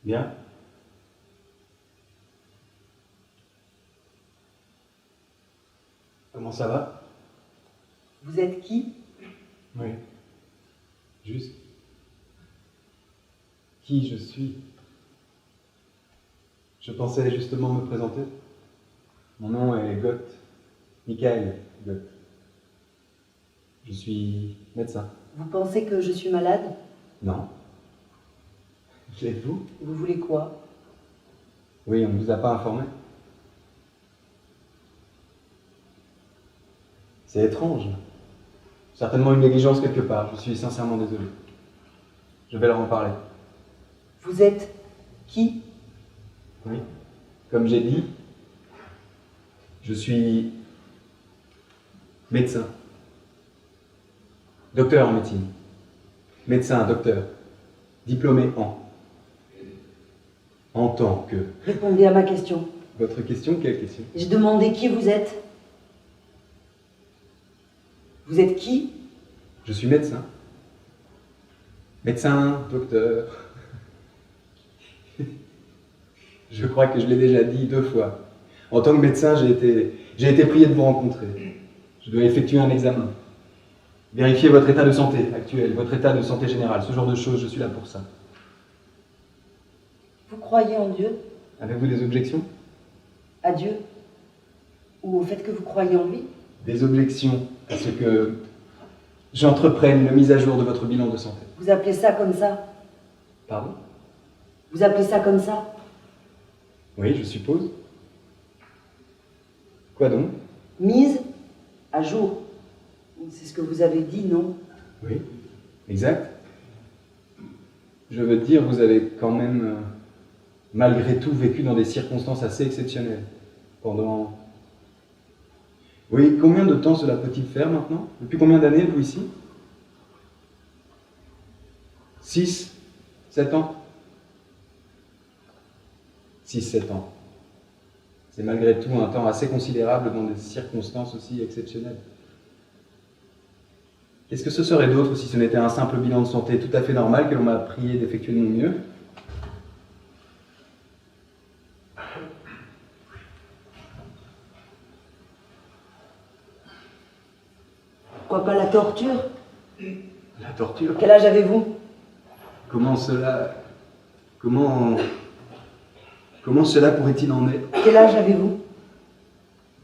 Bien. Comment ça va? Vous êtes qui? Oui. Juste. Qui je suis? Je pensais justement me présenter. Mon nom est Gott. Michael Gott. Je suis médecin. Vous pensez que je suis malade? Non. L'êtes-vous? Vous voulez quoi? Oui, on ne vous a pas informé. C'est étrange. Certainement une négligence quelque part. Je suis sincèrement désolé. Je vais leur en parler. Vous êtes qui? Oui. Comme j'ai dit, je suis médecin. Docteur en médecine. Médecin, docteur. Diplômé en tant que... Répondez à ma question. Votre question, quelle question? J'ai demandé qui vous êtes. Vous êtes qui? Je suis médecin. Médecin, docteur. Je crois que je l'ai déjà dit 2 fois. En tant que médecin, j'ai été prié de vous rencontrer. Je dois effectuer un examen. Vérifier votre état de santé actuel, votre état de santé général, ce genre de choses, je suis là pour ça. Vous croyez en Dieu? Avez-vous des objections? À Dieu? Ou au fait que vous croyez en lui? Des objections à ce que j'entreprenne la mise à jour de votre bilan de santé. Vous appelez ça comme ça? Pardon? Vous appelez ça comme ça? Oui, je suppose. Quoi donc? Mise à jour. C'est ce que vous avez dit, non? Oui, exact. Je veux dire, vous avez quand même, malgré tout, vécu dans des circonstances assez exceptionnelles. Pendant... Oui, combien de temps cela peut-il faire maintenant? Depuis combien d'années êtes-vous ici? 6, 7 ans? 6, 7 ans. C'est malgré tout un temps assez considérable dans des circonstances aussi exceptionnelles. Qu'est-ce que ce serait d'autre si ce n'était un simple bilan de santé tout à fait normal que l'on m'a prié d'effectuer de mon mieux? Pourquoi pas la torture? La torture? Quel âge avez-vous? Comment cela pourrait-il en être? Quel âge avez-vous?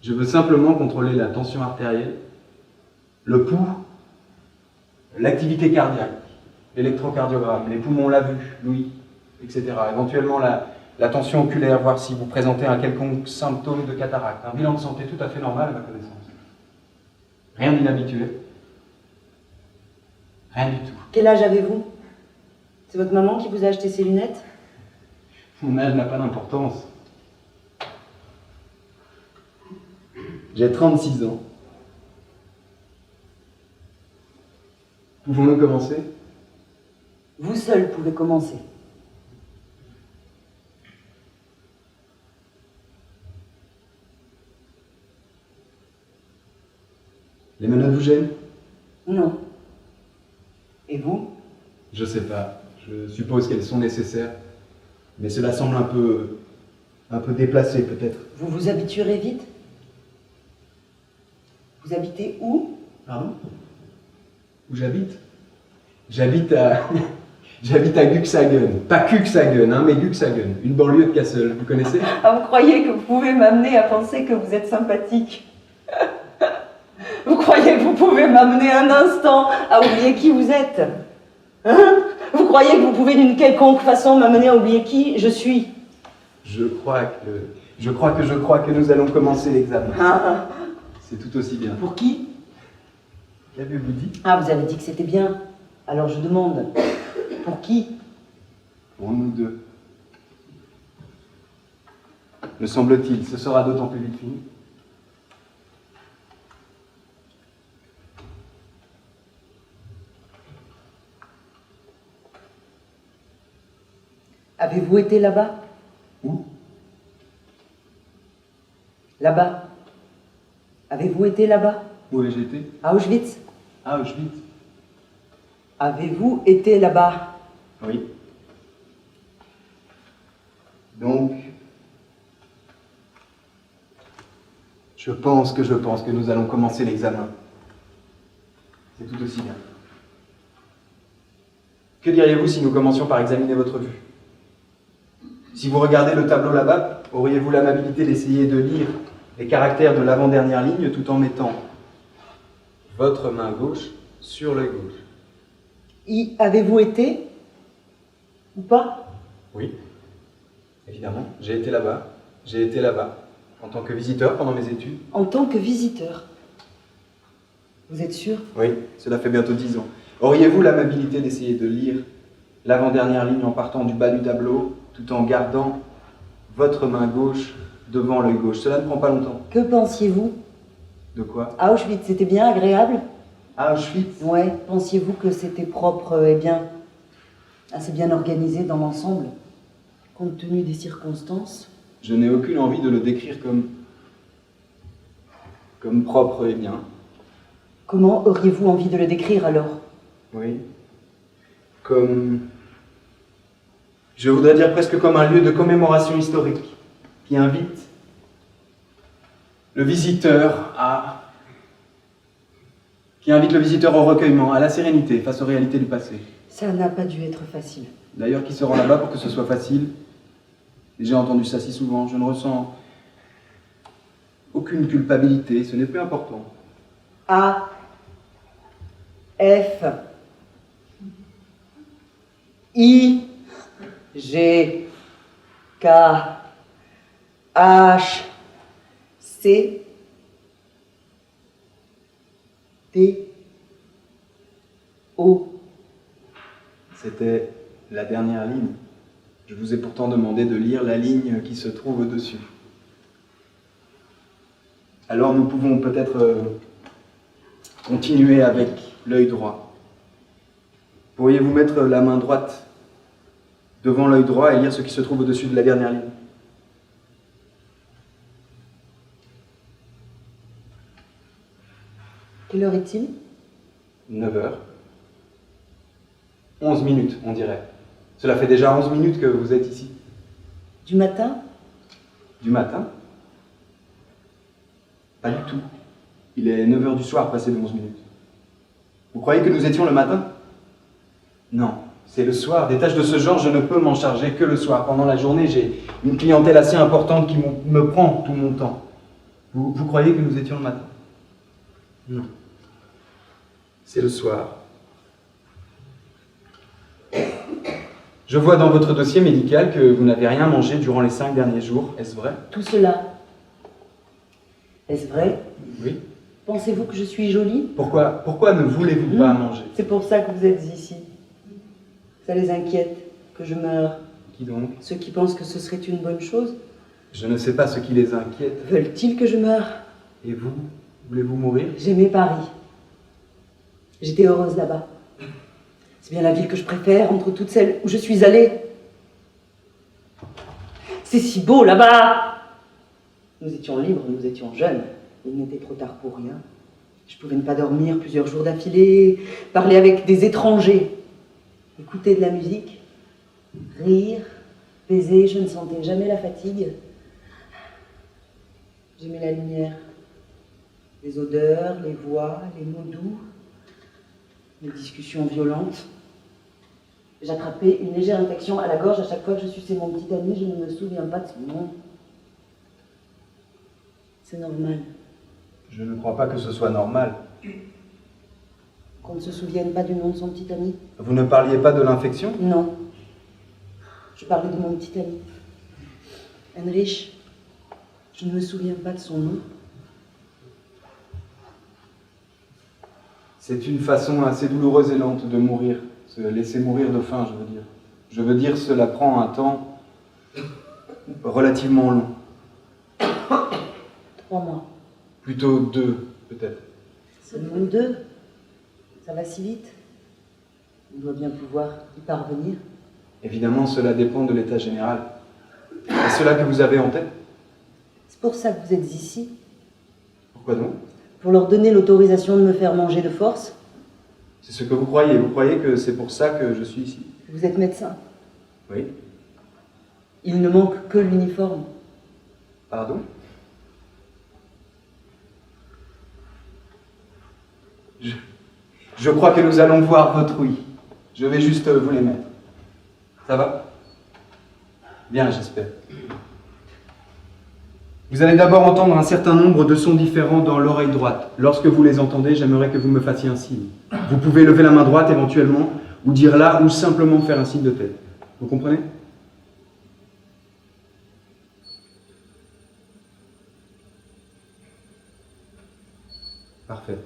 Je veux simplement contrôler la tension artérielle, le pouls, l'activité cardiaque, l'électrocardiogramme, les poumons, la vue, l'ouïe, etc. Éventuellement la tension oculaire, voir si vous présentez un quelconque symptôme de cataracte. Un bilan de santé tout à fait normal à ma connaissance. Rien d'inhabituel. Rien du tout. Quel âge avez-vous? C'est votre maman qui vous a acheté ces lunettes? Mon âge n'a pas d'importance. J'ai 36 ans. Pouvons-nous commencer? Vous seul pouvez commencer. Les menottes vous gênent? Non. Et vous? Je sais pas. Je suppose qu'elles sont nécessaires. Mais cela semble un peu déplacé, peut-être. Vous vous habituerez vite? Vous habitez où? Pardon? Où j'habite? J'habite à... J'habite à Cuxhaven. Pas Cuxhaven, hein, mais Cuxhaven, une banlieue de Kassel. Vous connaissez? Ah, vous croyez que vous pouvez m'amener à penser que vous êtes sympathique? Vous croyez que vous pouvez m'amener un instant à oublier qui vous êtes? Hein? Vous croyez que vous pouvez d'une quelconque façon m'amener à oublier qui je suis? Je crois que nous allons commencer l'examen. Ah, C'est tout aussi bien. pour qui? Qu'avez-vous dit? Ah, vous avez dit que c'était bien. Alors je demande, pour qui? Pour nous deux. Me semble-t-il, ce sera d'autant plus vite fini. Avez-vous été là-bas? Où? Là-bas. Avez-vous été là-bas? Où ai-je été? À Auschwitz? À Auschwitz. Avez-vous été là-bas? Oui. Donc, je pense que nous allons commencer l'examen. C'est tout aussi bien. Que diriez-vous si nous commencions par examiner votre vue? Si vous regardez le tableau là-bas, auriez-vous l'amabilité d'essayer de lire les caractères de l'avant-dernière ligne tout en mettant votre main gauche sur l'œil gauche? Y avez-vous été? Ou pas? Oui, évidemment. J'ai été là-bas. J'ai été là-bas. En tant que visiteur pendant mes études. En tant que visiteur. Vous êtes sûr? Oui, cela fait bientôt 10 ans. Auriez-vous l'amabilité d'essayer de lire l'avant-dernière ligne en partant du bas du tableau, tout en gardant votre main gauche devant l'œil gauche? Cela ne prend pas longtemps. Que pensiez-vous? De quoi? À Auschwitz, c'était bien agréable? À Auschwitz? Ouais, pensiez-vous que c'était propre et bien, assez bien organisé dans l'ensemble, compte tenu des circonstances? Je n'ai aucune envie de le décrire comme propre et bien. Comment auriez-vous envie de le décrire alors? Oui. Je voudrais dire presque comme un lieu de commémoration historique qui invite le visiteur au recueillement, à la sérénité face aux réalités du passé. Ça n'a pas dû être facile. D'ailleurs, qui se rend là-bas pour que ce soit facile? Et j'ai entendu ça si souvent, je ne ressens aucune culpabilité, ce n'est plus important. A, F, I, G, K, H, C, T, O. C'était la dernière ligne. Je vous ai pourtant demandé de lire la ligne qui se trouve au-dessus. Alors nous pouvons peut-être continuer avec l'œil droit. Pourriez-vous mettre la main droite devant l'œil droit et lire ce qui se trouve au-dessus de la dernière ligne? Quelle heure est-il? 9 heures. 11 minutes, on dirait. Cela fait déjà 11 minutes que vous êtes ici. Du matin? Du matin? Pas du tout. Il est 9 heures du soir, passé de 11 minutes. Vous croyez que nous étions le matin? Non, c'est le soir. Des tâches de ce genre, je ne peux m'en charger que le soir. Pendant la journée, j'ai une clientèle assez importante qui me prend tout mon temps. Vous croyez que nous étions le matin? Non. C'est le soir. Je vois dans votre dossier médical que vous n'avez rien mangé durant les 5 derniers jours. Est-ce vrai? Tout cela. Est-ce vrai? Oui. Pensez-vous que je suis jolie? Pourquoi ne voulez-vous pas manger? C'est pour ça que vous êtes ici. Ça les inquiète que je meure. Qui donc? Ceux qui pensent que ce serait une bonne chose? Je ne sais pas ce qui les inquiète. Veulent-ils que je meure? Et vous? Voulez-vous mourir? J'aimais Paris. J'étais heureuse là-bas. C'est bien la ville que je préfère entre toutes celles où je suis allée. C'est si beau là-bas! Nous étions libres, nous étions jeunes. Il n'était trop tard pour rien. Je pouvais ne pas dormir plusieurs jours d'affilée, parler avec des étrangers, écouter de la musique, rire, baiser, je ne sentais jamais la fatigue. J'aimais la lumière, les odeurs, les voix, les mots doux, les discussions violentes. J'ai attrapé une légère infection à la gorge à chaque fois que je suçais mon petit ami, je ne me souviens pas de son nom. C'est normal. Je ne crois pas que ce soit normal. Qu'on ne se souvienne pas du nom de son petit ami? Vous ne parliez pas de l'infection? Non. Je parlais de mon petit ami. Heinrich. Je ne me souviens pas de son nom. C'est une façon assez douloureuse et lente de mourir. Se laisser mourir de faim, je veux dire. Je veux dire, cela prend un temps relativement long. 3 mois. Plutôt 2, peut-être. Seulement 2? Ça va si vite? On doit bien pouvoir y parvenir. Évidemment, cela dépend de l'état général. Est-ce cela que vous avez en tête? C'est pour ça que vous êtes ici? Pourquoi donc? Pour leur donner l'autorisation de me faire manger de force? C'est ce que vous croyez. Vous croyez que c'est pour ça que je suis ici? Vous êtes médecin. Oui. Il ne manque que l'uniforme. Pardon? Je crois que nous allons voir votre oui. Je vais juste vous les mettre. Ça va? Bien, j'espère. Vous allez d'abord entendre un certain nombre de sons différents dans l'oreille droite. Lorsque vous les entendez, j'aimerais que vous me fassiez un signe. Vous pouvez lever la main droite éventuellement, ou dire là, ou simplement faire un signe de tête. Vous comprenez? Parfait.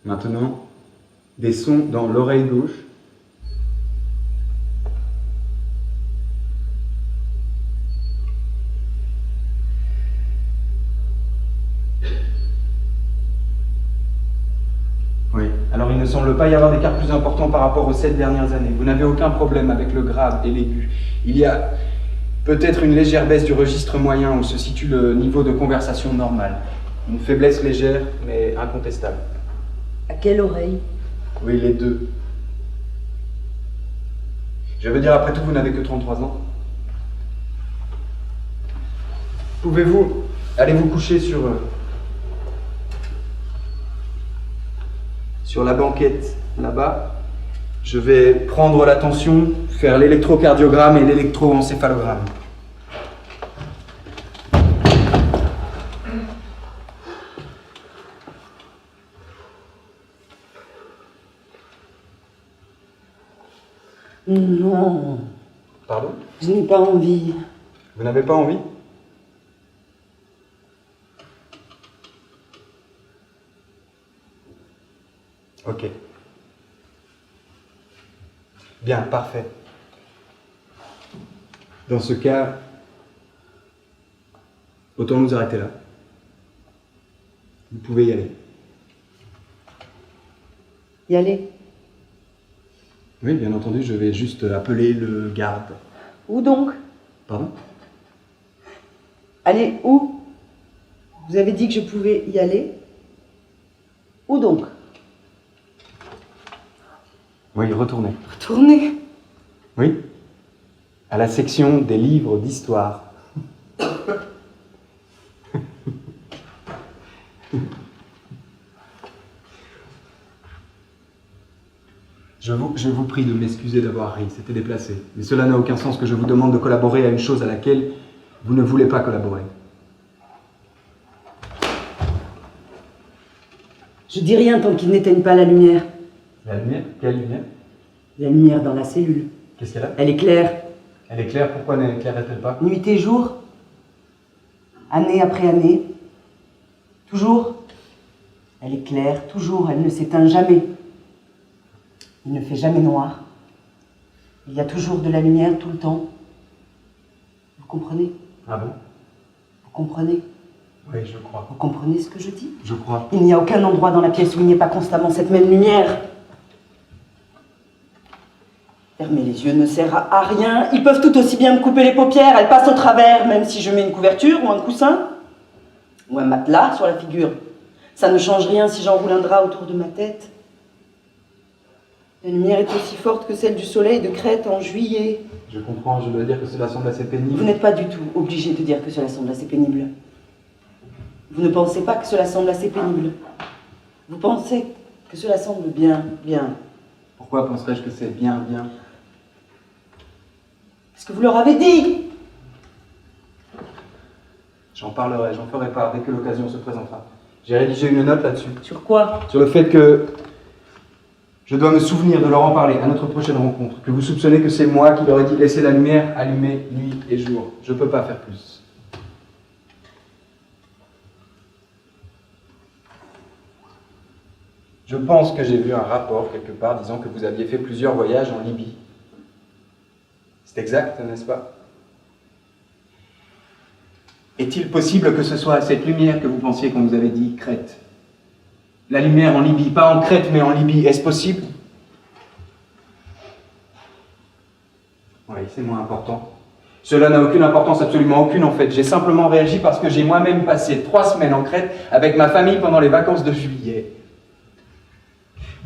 Maintenant, des sons dans l'oreille gauche. Oui, alors il ne semble pas y avoir d'écart plus important par rapport aux 7 dernières années. Vous n'avez aucun problème avec le grave et l'aigu. Il y a peut-être une légère baisse du registre moyen où se situe le niveau de conversation normal. Une faiblesse légère, mais incontestable. À quelle oreille? Oui, les deux. Je veux dire, après tout, vous n'avez que 33 ans. Pouvez-vous aller vous coucher sur la banquette, là-bas? Je vais prendre la tension, faire l'électrocardiogramme et l'électroencéphalogramme. Non. Pardon? Je n'ai pas envie. Vous n'avez pas envie? Ok. Bien, parfait. Dans ce cas, autant nous arrêter là. Vous pouvez y aller. Y aller? Oui, bien entendu, je vais juste appeler le garde. Où donc? Pardon? Aller où? Vous avez dit que je pouvais y aller? Où donc? Oui, retournez. Retourner? Oui? À la section des livres d'histoire. Je vous prie de m'excuser d'avoir ri, c'était déplacé. Mais cela n'a aucun sens que je vous demande de collaborer à une chose à laquelle vous ne voulez pas collaborer. Je dis rien tant qu'ils n'éteignent pas la lumière. La lumière? Quelle lumière? La lumière dans la cellule. Qu'est-ce qu'elle a? Elle est claire. Elle est claire, pourquoi n'éclairait-elle pas? Nuit et jour. Année après année. Toujours. Elle est claire, toujours. Elle ne s'éteint jamais. Il ne fait jamais noir. Il y a toujours de la lumière tout le temps. Vous comprenez? Ah bon? Vous comprenez? Oui, je crois. Vous comprenez ce que je dis? Je crois. Il n'y a aucun endroit dans la pièce où il n'y ait pas constamment cette même lumière. Fermer les yeux ne sert à rien. Ils peuvent tout aussi bien me couper les paupières. Elles passent au travers, même si je mets une couverture ou un coussin. Ou un matelas sur la figure. Ça ne change rien si j'enroule un drap autour de ma tête. La lumière est aussi forte que celle du soleil de Crète en juillet. Je comprends, je dois dire que cela semble assez pénible. Vous n'êtes pas du tout obligé de dire que cela semble assez pénible. Vous ne pensez pas que cela semble assez pénible. Vous pensez que cela semble bien. Pourquoi penserais-je que c'est bien? Parce que vous leur avez dit. J'en parlerai, j'en ferai part dès que l'occasion se présentera. J'ai rédigé une note là-dessus. Sur quoi? Sur le fait que je dois me souvenir de leur en parler à notre prochaine rencontre. Que vous soupçonnez que c'est moi qui leur ai dit laisser la lumière allumée nuit et jour. Je ne peux pas faire plus. Je pense que j'ai vu un rapport quelque part disant que vous aviez fait plusieurs voyages en Libye. C'est exact, n'est-ce pas? Est-il possible que ce soit cette lumière que vous pensiez qu'on vous avait dit Crète? La lumière en Libye, pas en Crète mais en Libye, est-ce possible? Oui, c'est moins important. Cela n'a aucune importance, absolument aucune en fait. J'ai simplement réagi parce que j'ai moi-même passé 3 semaines en Crète avec ma famille pendant les vacances de juillet.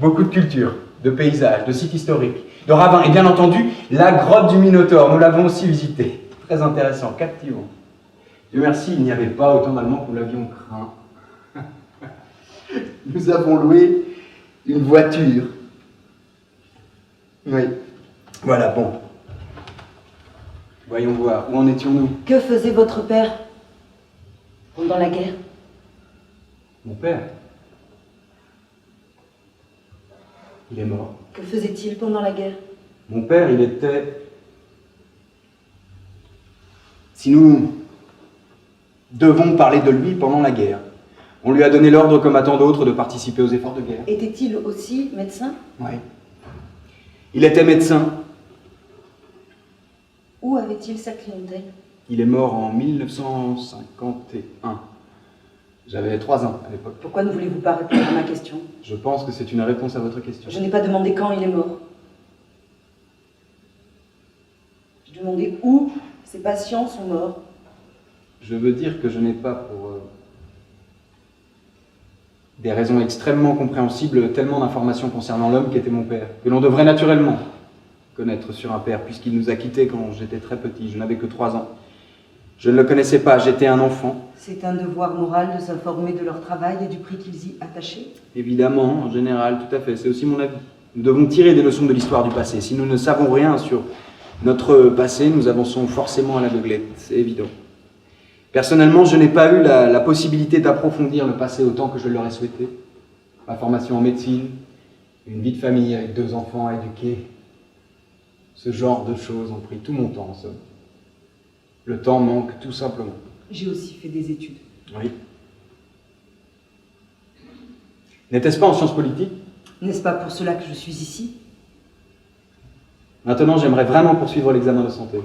Beaucoup de culture, de paysages, de sites historiques, de ravins et bien entendu, la grotte du Minotaure. Nous l'avons aussi visitée. Très intéressant, captivant. Dieu merci, il n'y avait pas autant d'Allemands que nous l'avions craint. Nous avons loué une voiture. Oui. Voilà, bon. Voyons voir, où en étions-nous? Que faisait votre père pendant la guerre? Mon père. Il est mort. Que faisait-il pendant la guerre? Mon père, il était... Si nous devons parler de lui pendant la guerre, on lui a donné l'ordre, comme à tant d'autres, de participer aux efforts de guerre. Était-il aussi médecin? Oui. Il était médecin. Où avait-il sa clientèle? Il est mort en 1951. J'avais 3 ans à l'époque. Pourquoi ne voulez-vous pas répondre à ma question? Je pense que c'est une réponse à votre question. Je n'ai pas demandé quand il est mort. Je demandais où ces patients sont morts. Je veux dire que je n'ai pas, pour des raisons extrêmement compréhensibles, tellement d'informations concernant l'homme qui était mon père, que l'on devrait naturellement connaître sur un père, puisqu'il nous a quittés quand j'étais très petit, je n'avais que 3 ans. Je ne le connaissais pas, j'étais un enfant. C'est un devoir moral de s'informer de leur travail et du prix qu'ils y attachaient? Évidemment, en général, tout à fait, c'est aussi mon avis. Nous devons tirer des leçons de l'histoire du passé. Si nous ne savons rien sur notre passé, nous avançons forcément à l'aveuglette, c'est évident. Personnellement, je n'ai pas eu la possibilité d'approfondir le passé autant que je l'aurais souhaité. Ma formation en médecine, une vie de famille avec 2 enfants à éduquer, ce genre de choses ont pris tout mon temps en somme. Le temps manque tout simplement. J'ai aussi fait des études. Oui. N'était-ce pas en sciences politiques? N'est-ce pas pour cela que je suis ici? Maintenant, j'aimerais vraiment poursuivre l'examen de santé.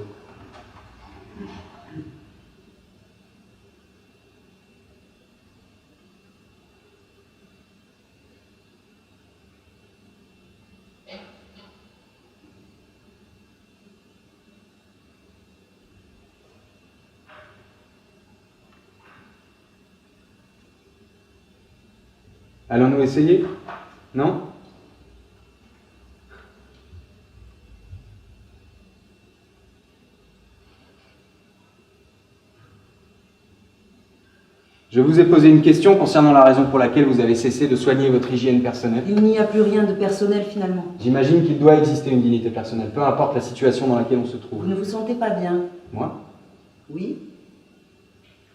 Allons-nous essayer? Non? Je vous ai posé une question concernant la raison pour laquelle vous avez cessé de soigner votre hygiène personnelle. Il n'y a plus rien de personnel finalement. J'imagine qu'il doit exister une dignité personnelle, peu importe la situation dans laquelle on se trouve. Vous ne vous sentez pas bien? Moi? Oui?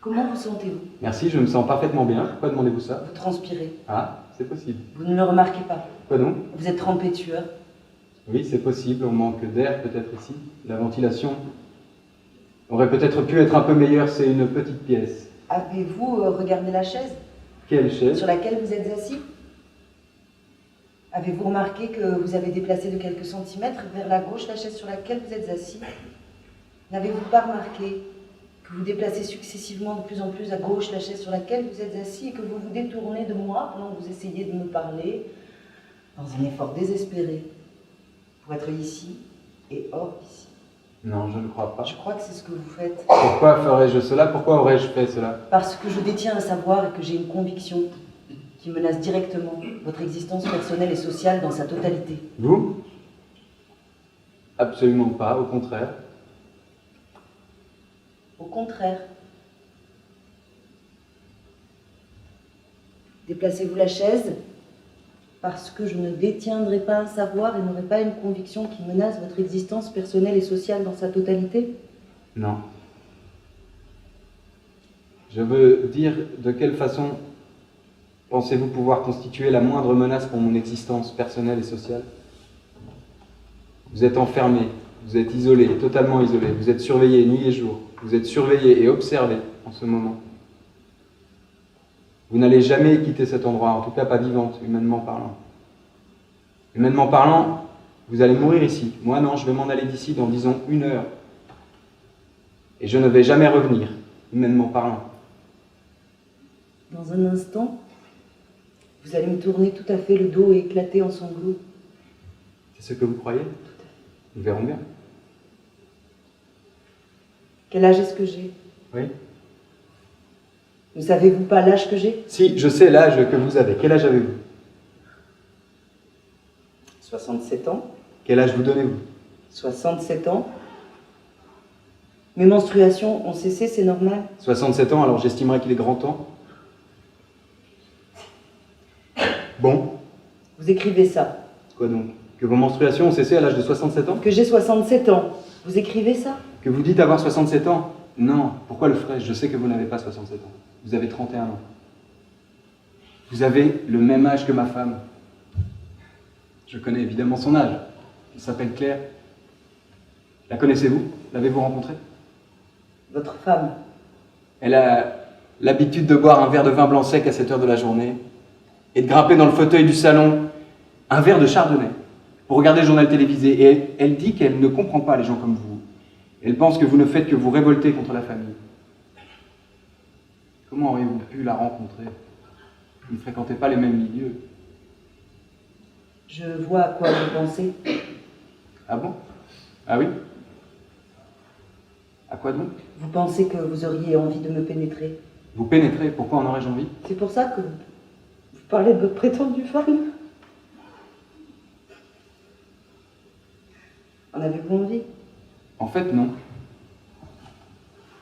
Comment vous sentez-vous? Merci, je me sens parfaitement bien. Pourquoi demandez-vous ça? Vous transpirez. Ah, c'est possible. Vous ne le remarquez pas. Quoi donc? Vous êtes trempé de sueur. Oui, c'est possible, on manque d'air peut-être ici. La ventilation aurait peut-être pu être un peu meilleure, c'est une petite pièce. Avez-vous regardé la chaise Quelle chaise? sur laquelle vous êtes assis? Avez-vous remarqué que vous avez déplacé de quelques centimètres vers la gauche la chaise sur laquelle vous êtes assis? N'avez-vous pas remarqué que vous déplacez successivement de plus en plus à gauche la chaise sur laquelle vous êtes assis et que vous vous détournez de moi pendant que vous essayez de me parler dans un effort désespéré pour être ici et hors d'ici. Non, je ne crois pas. Je crois que c'est ce que vous faites. Pourquoi ferais-je cela? Pourquoi aurais-je fait cela? Parce que je détiens un savoir et que j'ai une conviction qui menace directement votre existence personnelle et sociale dans sa totalité. Vous? Absolument pas, au contraire. Au contraire. Déplacez-vous la chaise parce que je ne détiendrai pas un savoir et n'aurai pas une conviction qui menace votre existence personnelle et sociale dans sa totalité? Non. Je veux dire, de quelle façon pensez-vous pouvoir constituer la moindre menace pour mon existence personnelle et sociale? Vous êtes enfermé, vous êtes isolé, totalement isolé, vous êtes surveillé nuit et jour, vous êtes surveillé et observé en ce moment. Vous n'allez jamais quitter cet endroit, en tout cas pas vivante, humainement parlant. Humainement parlant, vous allez mourir ici. Moi non, je vais m'en aller d'ici dans, disons, 1 heure. Et je ne vais jamais revenir, humainement parlant. Dans un instant, vous allez me tourner tout à fait le dos et éclater en sanglots. C'est ce que vous croyez? Nous verrons bien. Quel âge est-ce que j'ai? Oui. Ne savez-vous pas l'âge que j'ai? Si, je sais l'âge que vous avez. Quel âge avez-vous? 67 ans. Quel âge vous donnez-vous? 67 ans. Mes menstruations ont cessé, c'est normal. 67 ans, alors j'estimerais qu'il est grand temps. Bon. Vous écrivez ça. Quoi donc? Que vos menstruations ont cessé à l'âge de 67 ans? Que j'ai 67 ans. Vous écrivez ça? Que vous dites avoir 67 ans? Non. Pourquoi le ferais-je? Je sais que vous n'avez pas 67 ans. Vous avez 31 ans. Vous avez le même âge que ma femme. Je connais évidemment son âge. Elle s'appelle Claire. La connaissez-vous? L'avez-vous rencontrée? Votre femme. Elle a l'habitude de boire un verre de vin blanc sec à cette heure de la journée et de grimper dans le fauteuil du salon un verre de chardonnay pour regarder le journal télévisé. Et elle dit qu'elle ne comprend pas les gens comme vous. Elle pense que vous ne faites que vous révolter contre la famille. Comment auriez-vous pu la rencontrer? Vous ne fréquentez pas les mêmes milieux. Je vois à quoi vous pensez. Ah bon? Ah oui? À quoi donc? Vous pensez que vous auriez envie de me pénétrer. Vous pénétrez, pourquoi en aurais-je envie? C'est pour ça que vous parlez de votre prétendue femme. En avez-vous envie? En fait, non.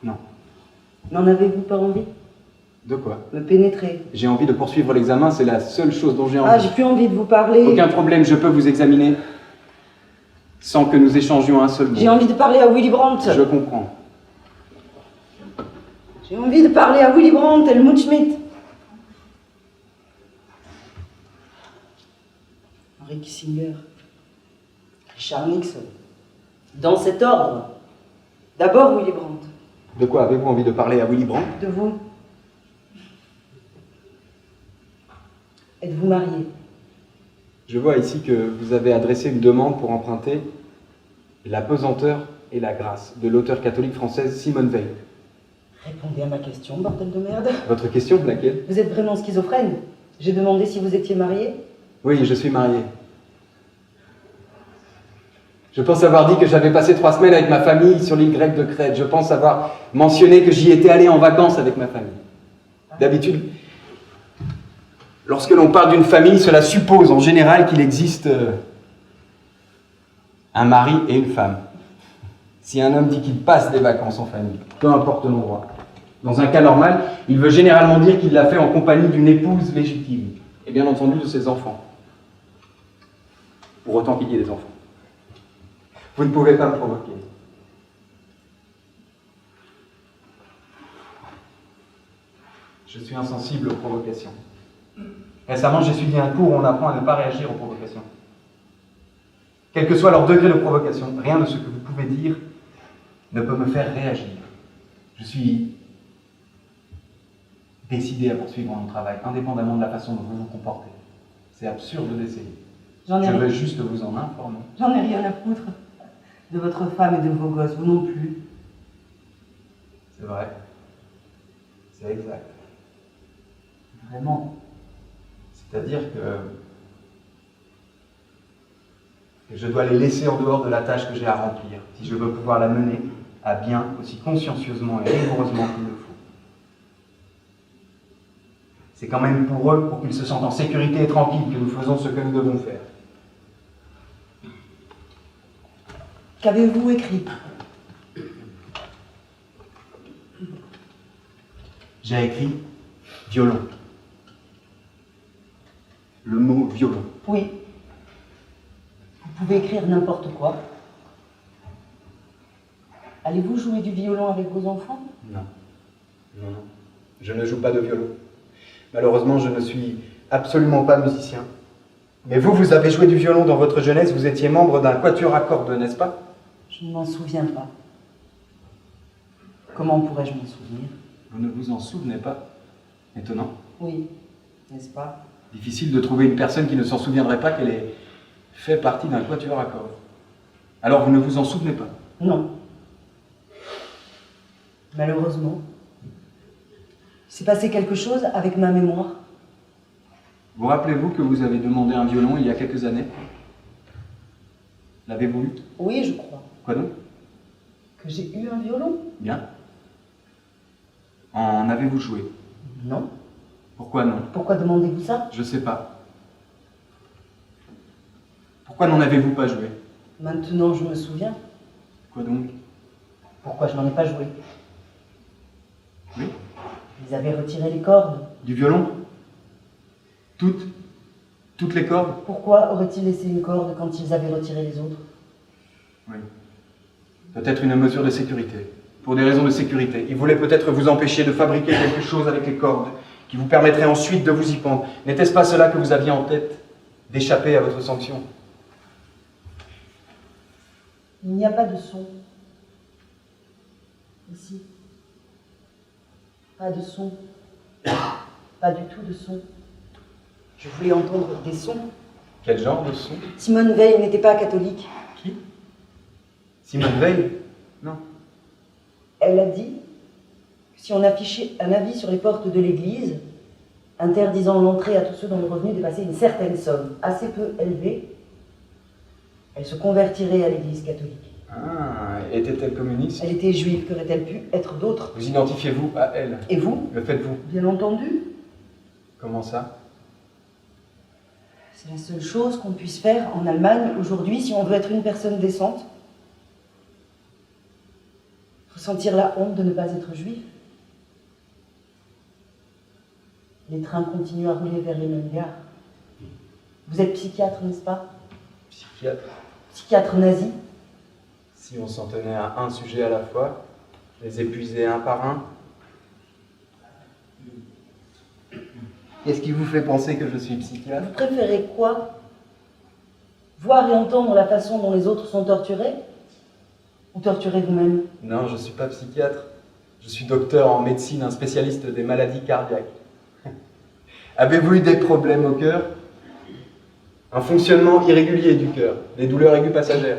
Non. N'en avez-vous pas envie? De quoi? Me pénétrer. J'ai envie de poursuivre l'examen, c'est la seule chose dont j'ai envie. Ah, j'ai plus envie de vous parler. Aucun problème, je peux vous examiner sans que nous échangions un seul mot. J'ai envie de parler à Willy Brandt. Je comprends. J'ai envie de parler à Willy Brandt, Helmut Schmidt. Henry Kissinger. Richard Nixon. Dans cet ordre. D'abord Willy Brandt. De quoi avez-vous envie de parler à Willy Brandt? De vous. Êtes-vous marié? Je vois ici que vous avez adressé une demande pour emprunter La pesanteur et la grâce de l'auteure catholique française Simone Veil. Répondez à ma question, bordel de merde. Votre question, laquelle? Vous êtes vraiment schizophrène? J'ai demandé si vous étiez marié. Oui, je suis marié. Je pense avoir dit que j'avais passé 3 semaines avec ma famille sur l'île grecque de Crète. Je pense avoir mentionné que j'y étais allé en vacances avec ma famille. D'habitude, lorsque l'on parle d'une famille, cela suppose en général qu'il existe un mari et une femme. Si un homme dit qu'il passe des vacances en famille, peu importe l'endroit, dans un cas normal, il veut généralement dire qu'il l'a fait en compagnie d'une épouse légitime, et bien entendu de ses enfants. Pour autant qu'il y ait des enfants. Vous ne pouvez pas me provoquer. Je suis insensible aux provocations. Récemment, j'ai suivi un cours où on apprend à ne pas réagir aux provocations. Quel que soit leur degré de provocation, rien de ce que vous pouvez dire ne peut me faire réagir. Je suis décidé à poursuivre mon travail, indépendamment de la façon dont vous vous comportez. C'est absurde d'essayer. Je veux juste vous en informer. J'en ai rien à foutre de votre femme et de vos gosses, vous non plus. C'est vrai. C'est exact. Vraiment. C'est-à-dire que je dois les laisser en dehors de la tâche que j'ai à remplir, si je veux pouvoir la mener à bien aussi consciencieusement et rigoureusement qu'il le faut. C'est quand même pour eux, pour qu'ils se sentent en sécurité et tranquilles, que nous faisons ce que nous devons faire. Qu'avez-vous écrit? J'ai écrit violon. Le mot violon. Oui. Vous pouvez écrire n'importe quoi. Allez-vous jouer du violon avec vos enfants? Non. Non, non. Je ne joue pas de violon. Malheureusement, je ne suis absolument pas musicien. Mais vous, vous avez joué du violon dans votre jeunesse, vous étiez membre d'un quatuor à cordes, n'est-ce pas? Je ne m'en souviens pas. Comment pourrais-je m'en souvenir? Vous ne vous en souvenez pas? Étonnant. Oui, n'est-ce pas? Difficile de trouver une personne qui ne s'en souviendrait pas qu'elle ait fait partie d'un quatuor à cordes. Alors vous ne vous en souvenez pas? Non. Malheureusement, il s'est passé quelque chose avec ma mémoire. Vous rappelez-vous que vous avez demandé un violon il y a quelques années? L'avez-vous eu? Oui, je crois. Quoi donc? Que j'ai eu un violon? Bien. En avez-vous joué? Non. Pourquoi non? Pourquoi demandez-vous ça? Je sais pas. Pourquoi n'en avez-vous pas joué? Maintenant, je me souviens. Quoi donc? Pourquoi je n'en ai pas joué? Oui? Ils avaient retiré les cordes. Du violon? Toutes les cordes? Pourquoi auraient-ils laissé une corde quand ils avaient retiré les autres? Oui. Peut-être une mesure de sécurité. Pour des raisons de sécurité. Ils voulaient peut-être vous empêcher de fabriquer quelque chose avec les cordes qui vous permettrait ensuite de vous y pendre. N'était-ce pas cela que vous aviez en tête? D'échapper à votre sanction? Il n'y a pas de son. Ici. Pas de son. Pas du tout de son. Je voulais entendre des sons. Quel genre de son? Simone Veil n'était pas catholique. Qui? Simone Veil? Non. Elle a dit que si on affichait un avis sur les portes de l'église, interdisant l'entrée à tous ceux dont le revenu dépassait une certaine somme, assez peu élevée, elle se convertirait à l'église catholique. Ah, était-elle communiste? Elle était juive, qu'aurait-elle pu être d'autre? Vous identifiez-vous à elle? Et vous? Le faites-vous? Bien entendu. Comment ça? C'est la seule chose qu'on puisse faire en Allemagne aujourd'hui si on veut être une personne décente. Ressentir la honte de ne pas être juif. Les trains continuent à rouler vers les mêmes gares. Vous êtes psychiatre, n'est-ce pas? Psychiatre. Psychiatre nazi. Si on s'en tenait à un sujet à la fois, les épuiser un par un. Qu'est-ce qui vous fait penser que je suis psychiatre? Vous préférez quoi? Voir et entendre la façon dont les autres sont torturés? Ou torturer vous-même? Non, je ne suis pas psychiatre. Je suis docteur en médecine, un spécialiste des maladies cardiaques. Avez-vous eu des problèmes au cœur? Un fonctionnement irrégulier du cœur, des douleurs aiguës passagères.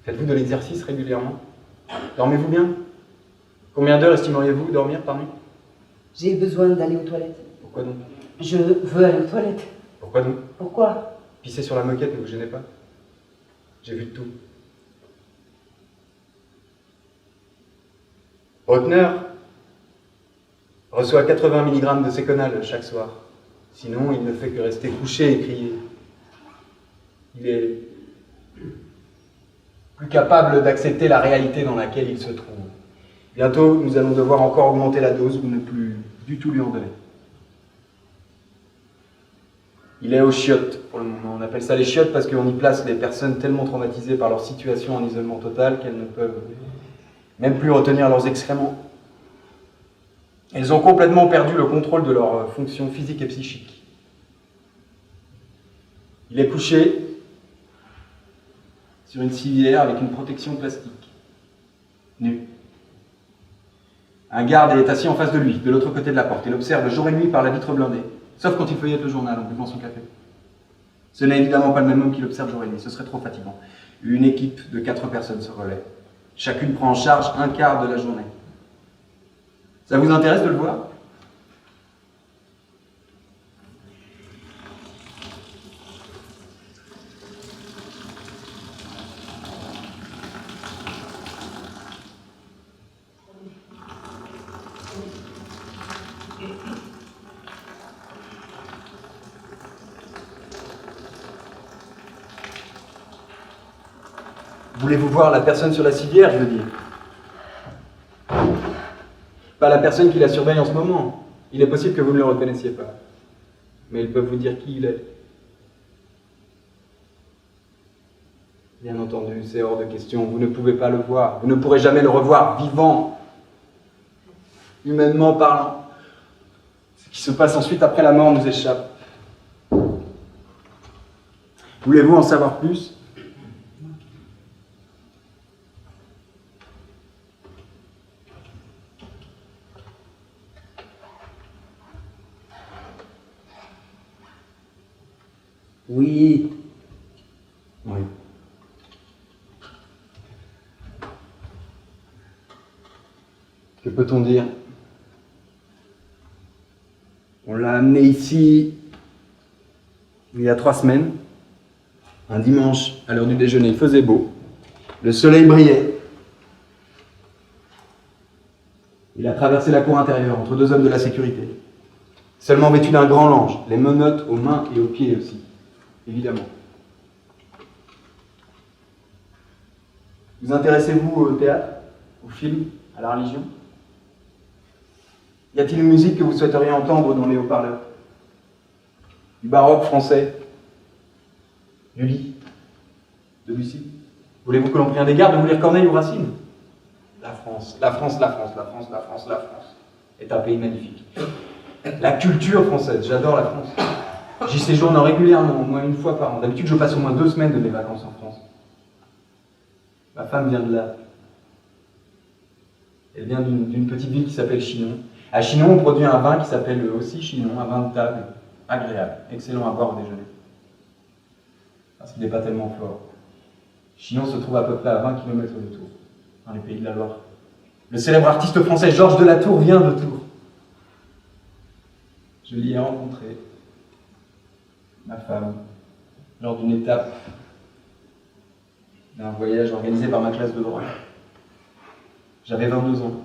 Faites-vous de l'exercice régulièrement? Dormez-vous bien? Combien d'heures estimeriez-vous dormir par nuit? J'ai besoin d'aller aux toilettes. Pourquoi donc? Je veux aller aux toilettes. Pourquoi donc? Pourquoi? Pisser sur la moquette ne vous gênez pas? J'ai vu de tout. Bruckner reçoit 80 mg de séconal chaque soir. Sinon, il ne fait que rester couché et crier. Il est plus capable d'accepter la réalité dans laquelle il se trouve. Bientôt, nous allons devoir encore augmenter la dose ou ne plus du tout lui en donner. Il est aux chiottes pour le moment. On appelle ça les chiottes parce qu'on y place des personnes tellement traumatisées par leur situation en isolement total qu'elles ne peuvent même plus retenir leurs excréments. Elles ont complètement perdu le contrôle de leurs fonctions physiques et psychiques. Il est couché sur une civière avec une protection plastique, nu. Un garde est assis en face de lui, de l'autre côté de la porte. Il observe jour et nuit par la vitre blindée, sauf quand il feuillette le journal en buvant son café. Ce n'est évidemment pas le même homme qui l'observe jour et nuit, ce serait trop fatigant. Une équipe de 4 personnes se relaie. Chacune prend en charge un quart de la journée. Ça vous intéresse de le voir? Voulez-vous voir la personne sur la civière, je veux dire? Pas la personne qui la surveille en ce moment. Il est possible que vous ne le reconnaissiez pas. Mais ils peuvent vous dire qui il est. Bien entendu, c'est hors de question. Vous ne pouvez pas le voir. Vous ne pourrez jamais le revoir vivant. Humainement parlant. Ce qui se passe ensuite après la mort nous échappe. Voulez-vous en savoir plus? Oui. Oui. Que peut-on dire? On l'a amené ici il y a 3 semaines, un dimanche à l'heure du déjeuner. Il faisait beau, le soleil brillait. Il a traversé la cour intérieure entre 2 hommes de la sécurité, seulement vêtus d'un grand linge, les menottes aux mains et aux pieds aussi, évidemment. Vous intéressez-vous au théâtre, au film, à la religion? Y a-t-il une musique que vous souhaiteriez entendre dans les haut-parleurs? Du baroque français? Du Lit? De Lucie? Voulez-vous que l'on prenne des gardes de vous lire Corneille ou Racine? La France, la France, la France, la France, la France, la France est un pays magnifique. La culture française, j'adore la France. J'y séjourne régulièrement, au moins 1 fois par an. D'habitude, je passe au moins 2 semaines de mes vacances en France. Ma femme vient de là. Elle vient d'une petite ville qui s'appelle Chinon. À Chinon, on produit un vin qui s'appelle aussi Chinon, un vin de table, agréable, excellent à boire au déjeuner. Parce qu'il n'est pas tellement fort. Chinon se trouve à peu près à 20 km de Tours, dans les pays de la Loire. Le célèbre artiste français Georges de la Tour vient de Tours. Je l'y ai rencontré, ma femme, lors d'une étape d'un voyage organisé par ma classe de droit. J'avais 22 ans.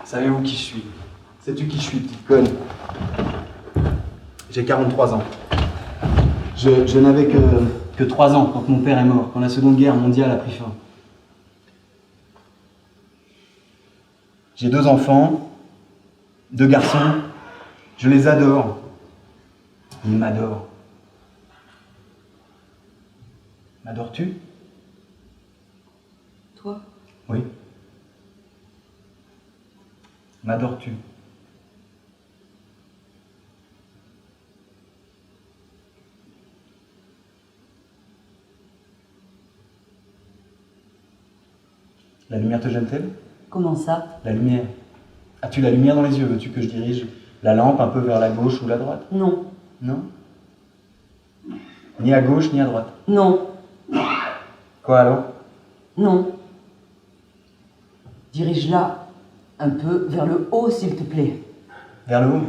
Savez-vous qui je suis? Sais-tu qui je suis, petite conne? J'ai 43 ans. Je n'avais que 3 ans quand mon père est mort, quand la Seconde Guerre mondiale a pris fin. J'ai 2 enfants, 2 garçons. Je les adore. Ils m'adorent. M'adores-tu? Toi? Oui. M'adores-tu? La lumière te gêne-t-elle? Comment ça? La lumière. As-tu la lumière dans les yeux? Veux-tu que je dirige la lampe un peu vers la gauche ou la droite? Non. Non? Ni à gauche ni à droite. Non. Quoi alors? Non. Dirige-la un peu vers le haut, s'il te plaît. Vers le haut?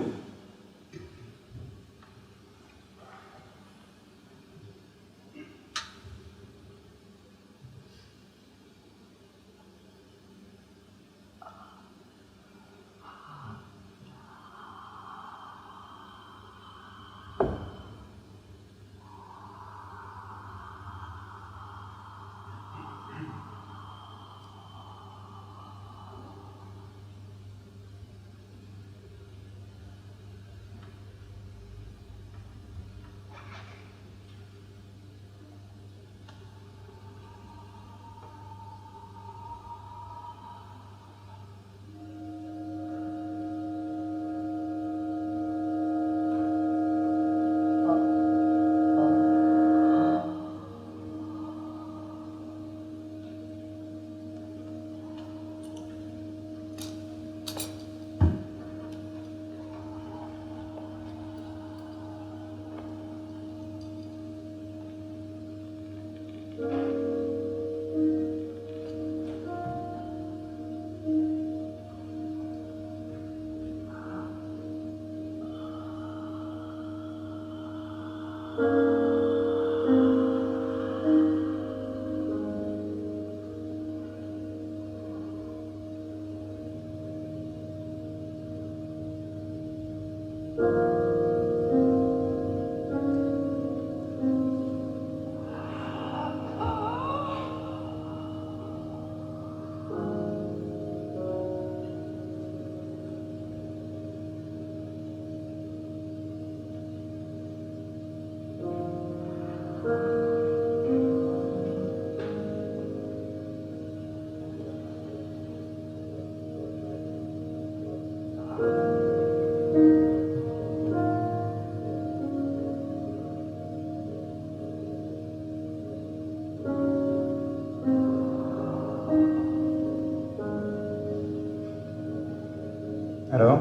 Alors,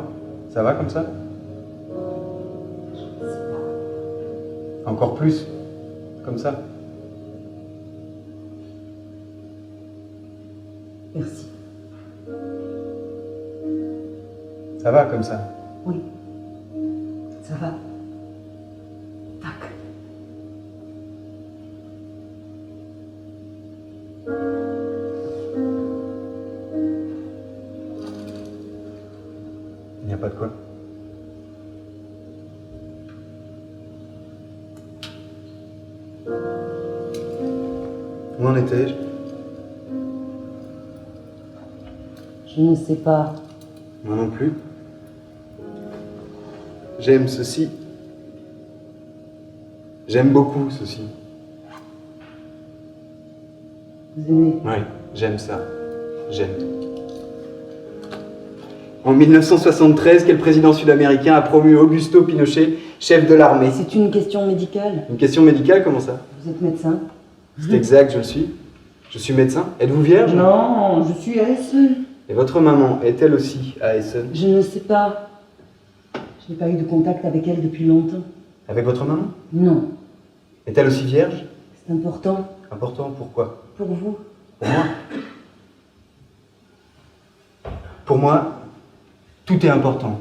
ça va comme ça? Encore plus, comme ça. Merci. Ça va comme ça. Oui. Ça va. Tac. Il n'y a pas de quoi. Où en étais-je? Je ne sais pas. Moi non plus. J'aime ceci. J'aime beaucoup ceci. Vous aimez? Oui, j'aime ça. J'aime. En 1973, quel président sud-américain a promu Augusto Pinochet chef de l'armée? C'est une question médicale. Une question médicale, comment ça? Vous êtes médecin? C'est exact, je le suis. Je suis médecin. Êtes-vous vierge? Non, je suis à Essen. Et votre maman est-elle aussi à Essen? Je ne sais pas. Je n'ai pas eu de contact avec elle depuis longtemps. Avec votre maman? Non. Est-elle aussi vierge? C'est important. Important, pourquoi? Pour vous. Pour moi? Pour moi, tout est important.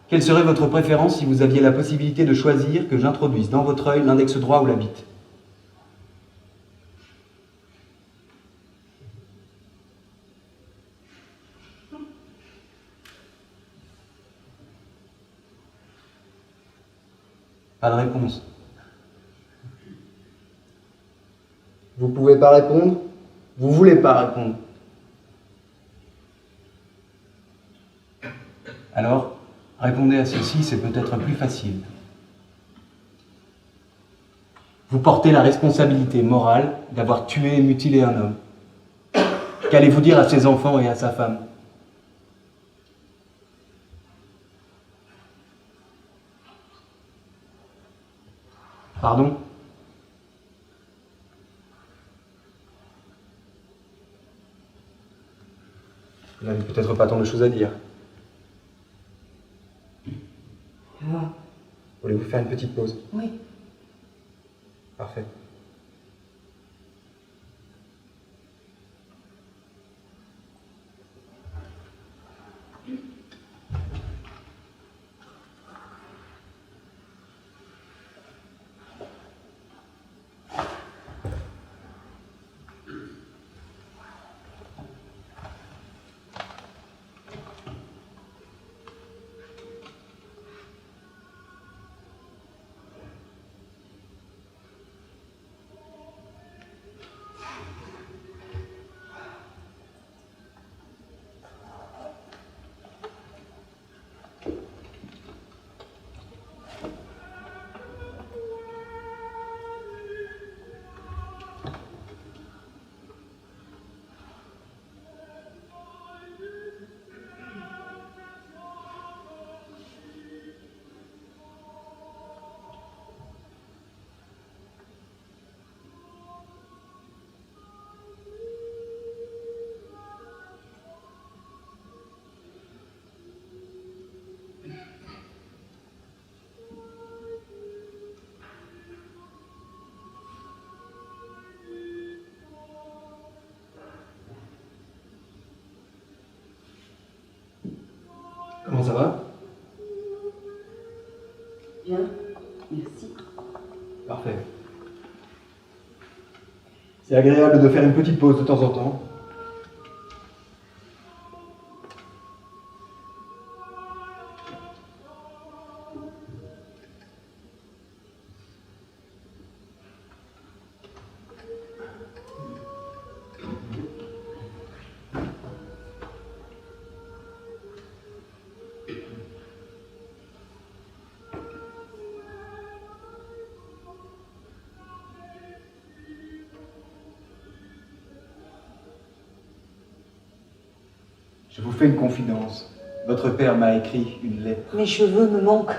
Quelle serait votre préférence si vous aviez la possibilité de choisir que j'introduise dans votre œil l'index droit ou la bite? Pas de réponse. Vous pouvez pas répondre? Vous voulez pas répondre? Alors, répondez à ceci, c'est peut-être plus facile. Vous portez la responsabilité morale d'avoir tué et mutilé un homme. Qu'allez-vous dire à ses enfants et à sa femme? Pardon? Vous n'avez peut-être pas tant de choses à dire. Ah, Voulez-vous faire une petite pause? oui. Parfait. Comment ça va? Bien. Merci. Parfait. C'est agréable de faire une petite pause de temps en temps. Je vous fais une confidence. Votre père m'a écrit une lettre. Mes cheveux me manquent.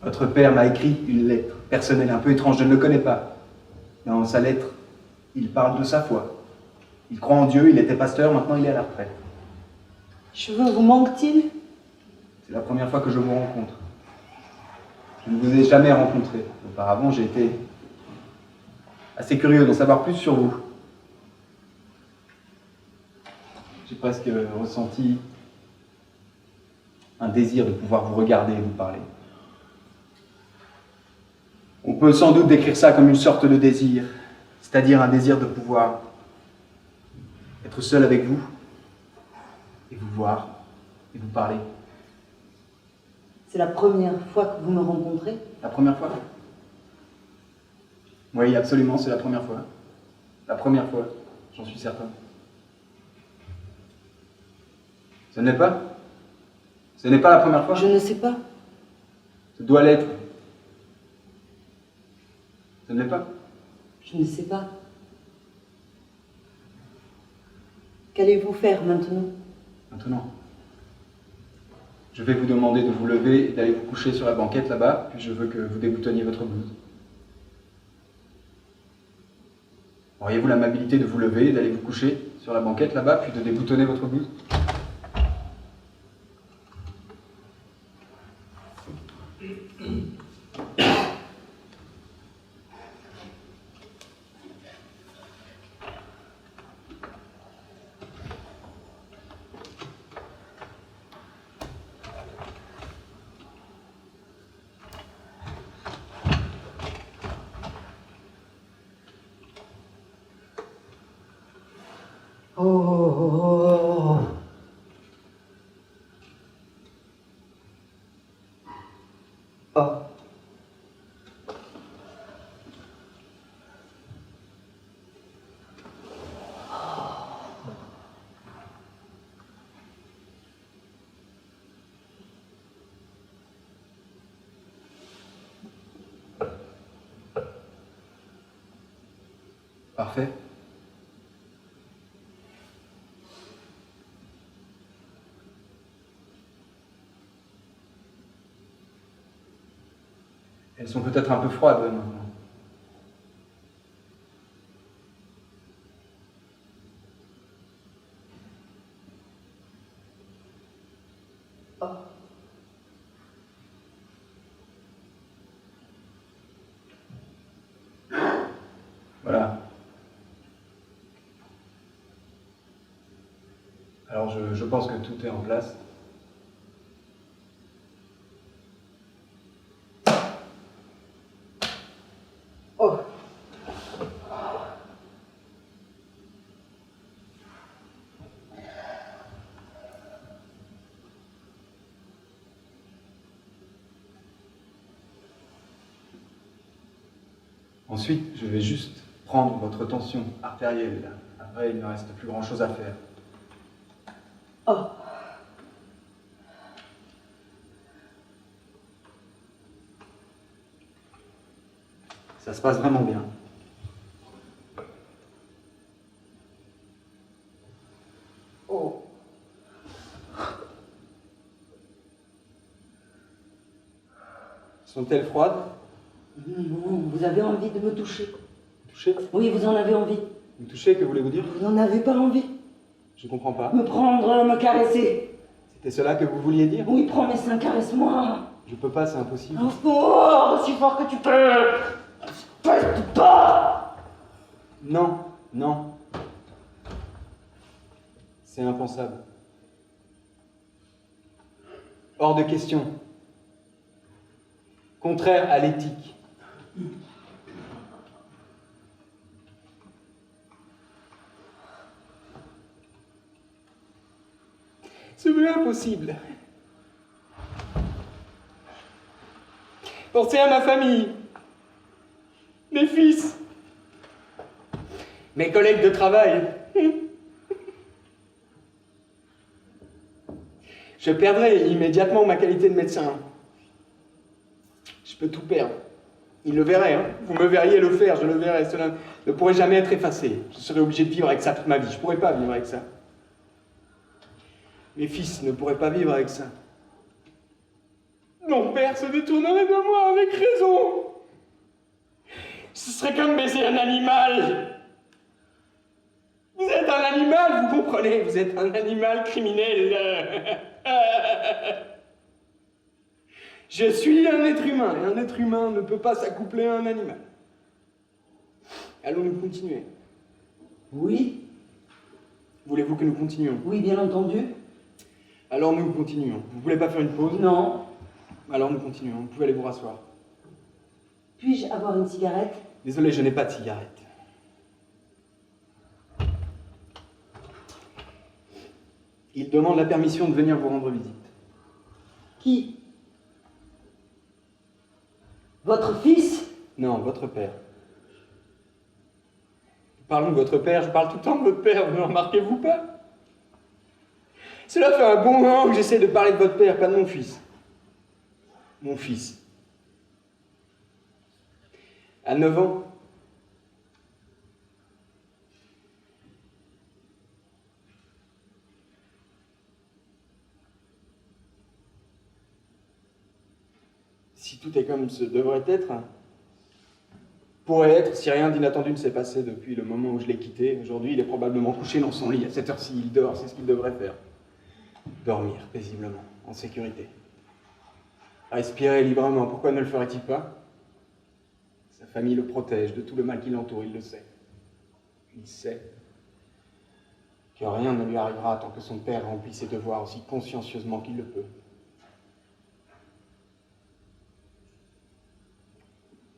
Votre père m'a écrit une lettre personnelle, un peu étrange, je ne le connais pas. Dans sa lettre, il parle de sa foi. Il croit en Dieu, il était pasteur, maintenant il est à la retraite. Les cheveux vous manquent-ils? C'est la première fois que je vous rencontre. Je ne vous ai jamais rencontré. Auparavant, j'ai été assez curieux d'en savoir plus sur vous. J'ai presque ressenti un désir de pouvoir vous regarder et vous parler. On peut sans doute décrire ça comme une sorte de désir, c'est-à-dire un désir de pouvoir être seul avec vous, et vous voir, et vous parler. C'est la première fois que vous me rencontrez? La première fois? Oui, absolument, c'est la première fois. La première fois, j'en suis certain. Ce n'est pas? Ce n'est pas la première fois? Je ne sais pas. Ce doit l'être. Ce ne l'est pas? Je ne sais pas. Qu'allez-vous faire maintenant? Maintenant. Je vais vous demander de vous lever et d'aller vous coucher sur la banquette là-bas, puis je veux que vous déboutonniez votre blouse. Auriez-vous l'amabilité de vous lever et d'aller vous coucher sur la banquette là-bas, puis de déboutonner votre blouse? Oh. Oh. Parfait. Elles sont peut-être un peu froides maintenant. Oh. Voilà. Alors je pense que tout est en place. Oh. Ensuite, je vais juste prendre votre tension artérielle. Après, il ne reste plus grand-chose à faire. Oh. Ça se passe vraiment bien. Oh. Sont-elles froides? Non, vous avez envie de me toucher. Toucher? Oui, vous en avez envie. Vous touchez, que voulez-vous dire? Vous n'en avez pas envie. Je comprends pas. Me prendre, me caresser. C'était cela que vous vouliez dire? Oui, prends mes seins, caresse-moi. Je peux pas, c'est impossible. Oh, aussi fort que tu peux. Peste pas. Non, non. C'est impensable. Hors de question. Contraire à l'éthique. C'est bien impossible. Pensez à ma famille, mes fils, mes collègues de travail. Je perdrai immédiatement ma qualité de médecin. Je peux tout perdre. Il le verrait, hein. Vous me verriez le faire, je le verrais. Cela ne pourrait jamais être effacé. Je serais obligé de vivre avec ça toute ma vie. Je ne pourrais pas vivre avec ça. Mes fils ne pourraient pas vivre avec ça. Mon père se détournerait de moi avec raison. Ce serait comme baiser un animal. Vous êtes un animal, vous comprenez? Vous êtes un animal criminel. Je suis un être humain, et un être humain ne peut pas s'accoupler à un animal. Allons-nous continuer? Oui, Voulez-vous que nous continuions? oui, bien entendu. Alors nous continuons. Vous voulez pas faire une pause? Non. Alors nous continuons. Vous pouvez aller vous rasseoir. Puis-je avoir une cigarette? Désolé, je n'ai pas de cigarette. Il demande la permission de venir vous rendre visite. Qui? Votre fils? Non, votre père. Parlons de votre père, je parle tout le temps de votre père, ne remarquez-vous pas? Cela fait un bon moment que j'essaie de parler de votre père, pas de mon fils. Mon fils. À 9 ans. Si tout est comme ce devrait être, pourrait être, si rien d'inattendu ne s'est passé depuis le moment où je l'ai quitté, aujourd'hui il est probablement couché dans son lit. À cette heure-ci, il dort, c'est ce qu'il devrait faire. Dormir paisiblement, en sécurité. Respirer librement, pourquoi ne le ferait-il pas? Sa famille le protège de tout le mal qui l'entoure, il le sait. Il sait que rien ne lui arrivera tant que son père remplit ses devoirs aussi consciencieusement qu'il le peut.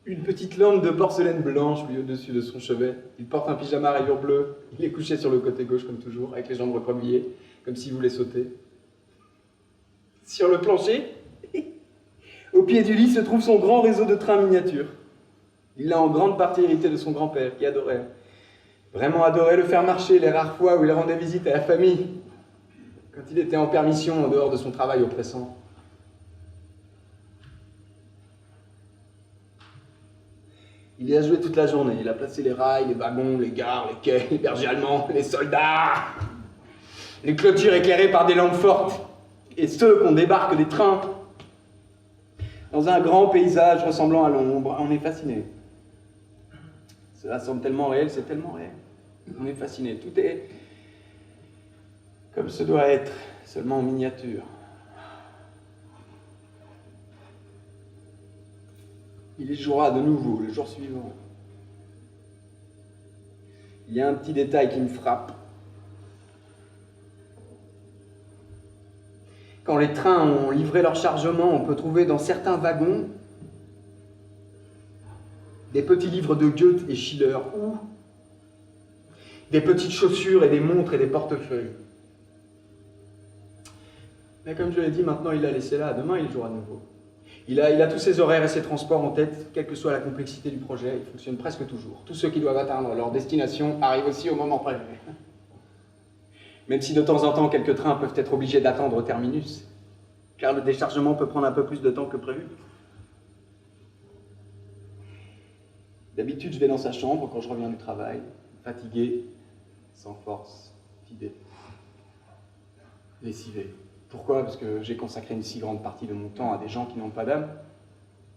Une petite lampe de porcelaine blanche lui au-dessus de son chevet. Il porte un pyjama à rayures bleues. Il est couché sur le côté gauche comme toujours, avec les jambes recroquevillées, comme s'il voulait sauter. Sur le plancher, au pied du lit, se trouve son grand réseau de trains miniatures. Il l'a en grande partie hérité de son grand-père, qui adorait, vraiment adorait le faire marcher les rares fois où il rendait visite à la famille, quand il était en permission en dehors de son travail oppressant. Il y a joué toute la journée, il a placé les rails, les wagons, les gares, les quais, les bergers allemands, les soldats, les clôtures éclairées par des lampes fortes, et ceux qu'on débarque des trains. Dans un grand paysage ressemblant à l'ombre, on est fasciné. Cela semble tellement réel, c'est tellement réel. On est fasciné, tout est comme ce doit être, seulement en miniature. Il échouera de nouveau le jour suivant. Il y a un petit détail qui me frappe. Quand les trains ont livré leur chargement, on peut trouver dans certains wagons des petits livres de Goethe et Schiller, ou des petites chaussures et des montres et des portefeuilles. Mais comme je l'ai dit, maintenant il l'a laissé là, demain il jouera de nouveau. Il a tous ses horaires et ses transports en tête, quelle que soit la complexité du projet, il fonctionne presque toujours. Tous ceux qui doivent atteindre leur destination arrivent aussi au moment prévu. Même si de temps en temps, quelques trains peuvent être obligés d'attendre au terminus, car le déchargement peut prendre un peu plus de temps que prévu. D'habitude, je vais dans sa chambre quand je reviens du travail, fatigué, sans force, vidé, lessivé. Pourquoi? Parce que j'ai consacré une si grande partie de mon temps à des gens qui n'ont pas d'âme,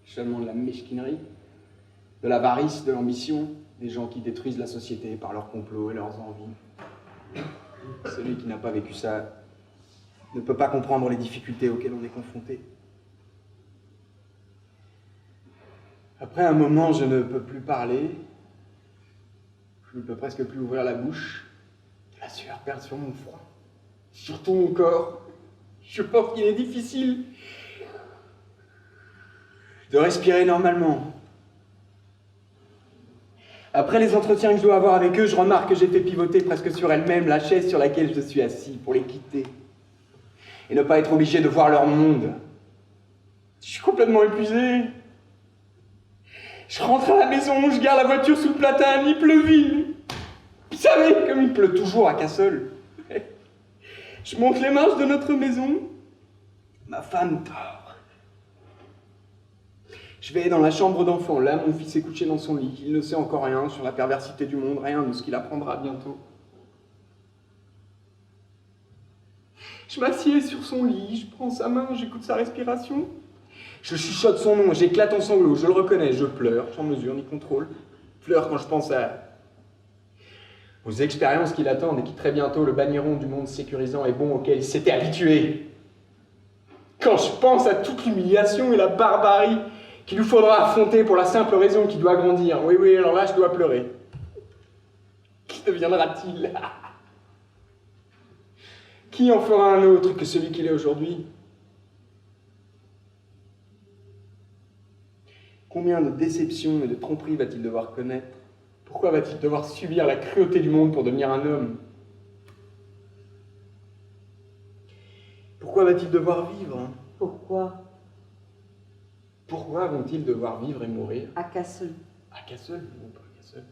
seulement de la mesquinerie, de l'avarice, de l'ambition, des gens qui détruisent la société par leurs complots et leurs envies. Celui qui n'a pas vécu ça ne peut pas comprendre les difficultés auxquelles on est confronté. Après un moment, je ne peux plus parler, je ne peux presque plus ouvrir la bouche, la sueur perd sur mon front, sur tout mon corps. Je pense qu'il est difficile de respirer normalement. Après les entretiens que je dois avoir avec eux, je remarque que j'ai fait pivoter presque sur elle-même la chaise sur laquelle je suis assis pour les quitter. Et ne pas être obligé de voir leur monde. Je suis complètement épuisé. Je rentre à la maison, je garde la voiture sous le platane, il pleuville. Vous savez, comme il pleut toujours à Cassel. Je monte les marches de notre maison. Ma femme dort. Je vais dans la chambre d'enfant. Là, mon fils est couché dans son lit. Il ne sait encore rien sur la perversité du monde, rien de ce qu'il apprendra bientôt. Je m'assieds sur son lit, je prends sa main, j'écoute sa respiration. Je chuchote son nom, j'éclate en sanglots, je le reconnais, je pleure, sans mesure ni contrôle. Je pleure quand je pense aux expériences qui l'attendent et qui très bientôt le banniront du monde sécurisant et bon auquel il s'était habitué. Quand je pense à toute l'humiliation et la barbarie qu'il nous faudra affronter pour la simple raison qu'il doit grandir. Oui, oui, alors là, je dois pleurer. Qui deviendra-t-il? Qui en fera un autre que celui qu'il est aujourd'hui? Combien de déceptions et de tromperies va-t-il devoir connaître? Pourquoi va-t-il devoir subir la cruauté du monde pour devenir un homme? Pourquoi va-t-il devoir vivre? Pourquoi? Pourquoi vont-ils devoir vivre et mourir? À Cassel. À Cassel? Non, pas à Cassel.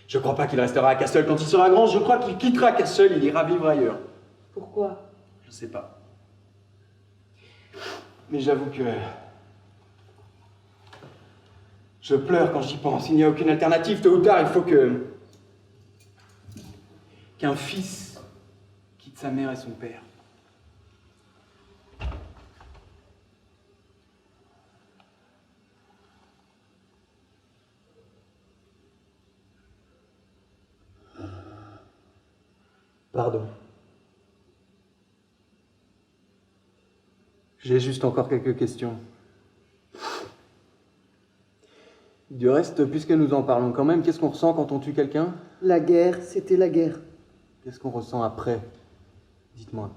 Je crois pas qu'il restera à Cassel quand il sera grand, je crois qu'il quittera Cassel, il ira vivre ailleurs. Pourquoi? Je sais pas. Mais j'avoue que... je pleure quand j'y pense, il n'y a aucune alternative, tôt ou tard, il faut qu'un fils quitte sa mère et son père. Pardon. J'ai juste encore quelques questions. Du reste, puisque nous en parlons quand même, qu'est-ce qu'on ressent quand on tue quelqu'un? La guerre, c'était la guerre. Qu'est-ce qu'on ressent après? Dites-moi.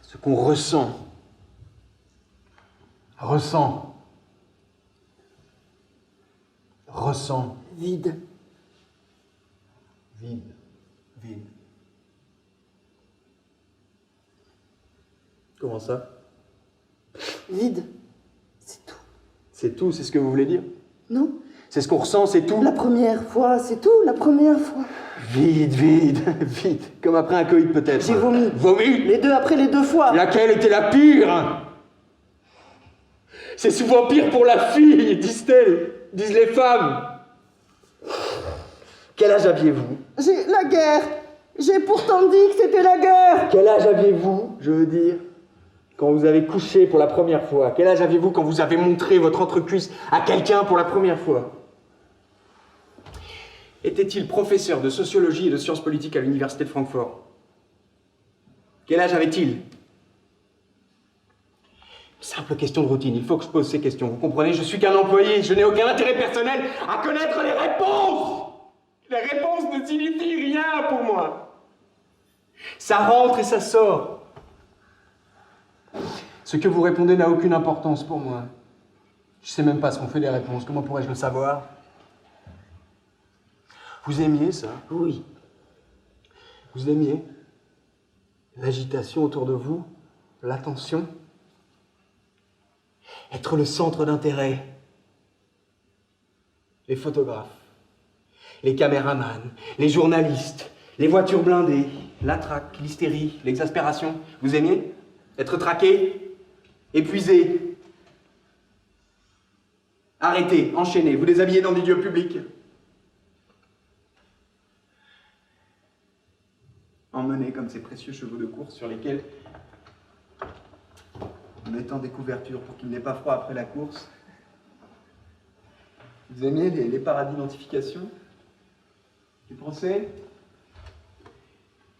Ce qu'on ressent. Ressent. Ressent. Vide. Vide. Vide. Comment ça? Vide. C'est tout. C'est tout, c'est ce que vous voulez dire? Non? C'est ce qu'on ressent, c'est tout? La première fois, c'est tout, la première fois. Vide, vide, vide. Comme après un coït peut-être. J'ai vomi. Vomi? Les deux après les deux fois. Laquelle était la pire? C'est souvent pire pour la fille, disent-elles, disent les femmes. Quel âge aviez-vous? J'ai la guerre. J'ai pourtant dit que c'était la guerre. Quel âge aviez-vous, je veux dire, quand vous avez couché pour la première fois? Quel âge aviez-vous quand vous avez montré votre entrecuisse à quelqu'un pour la première fois? Était-il professeur de sociologie et de sciences politiques à l'université de Francfort? Quel âge avait-il? Simple question de routine, il faut que je pose ces questions. Vous comprenez, je suis qu'un employé, je n'ai aucun intérêt personnel à connaître les réponses. Les réponses ne signifient rien pour moi. Ça rentre et ça sort. Ce que vous répondez n'a aucune importance pour moi. Je sais même pas ce qu'on fait des réponses, comment pourrais-je le savoir? Vous aimiez ça? Oui. Vous aimiez l'agitation autour de vous, l'attention, être le centre d'intérêt, les photographes, les caméramans, les journalistes, les voitures blindées, la traque, l'hystérie, l'exaspération. Vous aimiez être traqué, épuisé, arrêté, enchaîné, vous déshabillez dans des lieux publics. Emmené comme ces précieux chevaux de course sur lesquels, en mettant des couvertures pour qu'il n'ait pas froid après la course. Vous aimiez les paradis d'identification, les procès,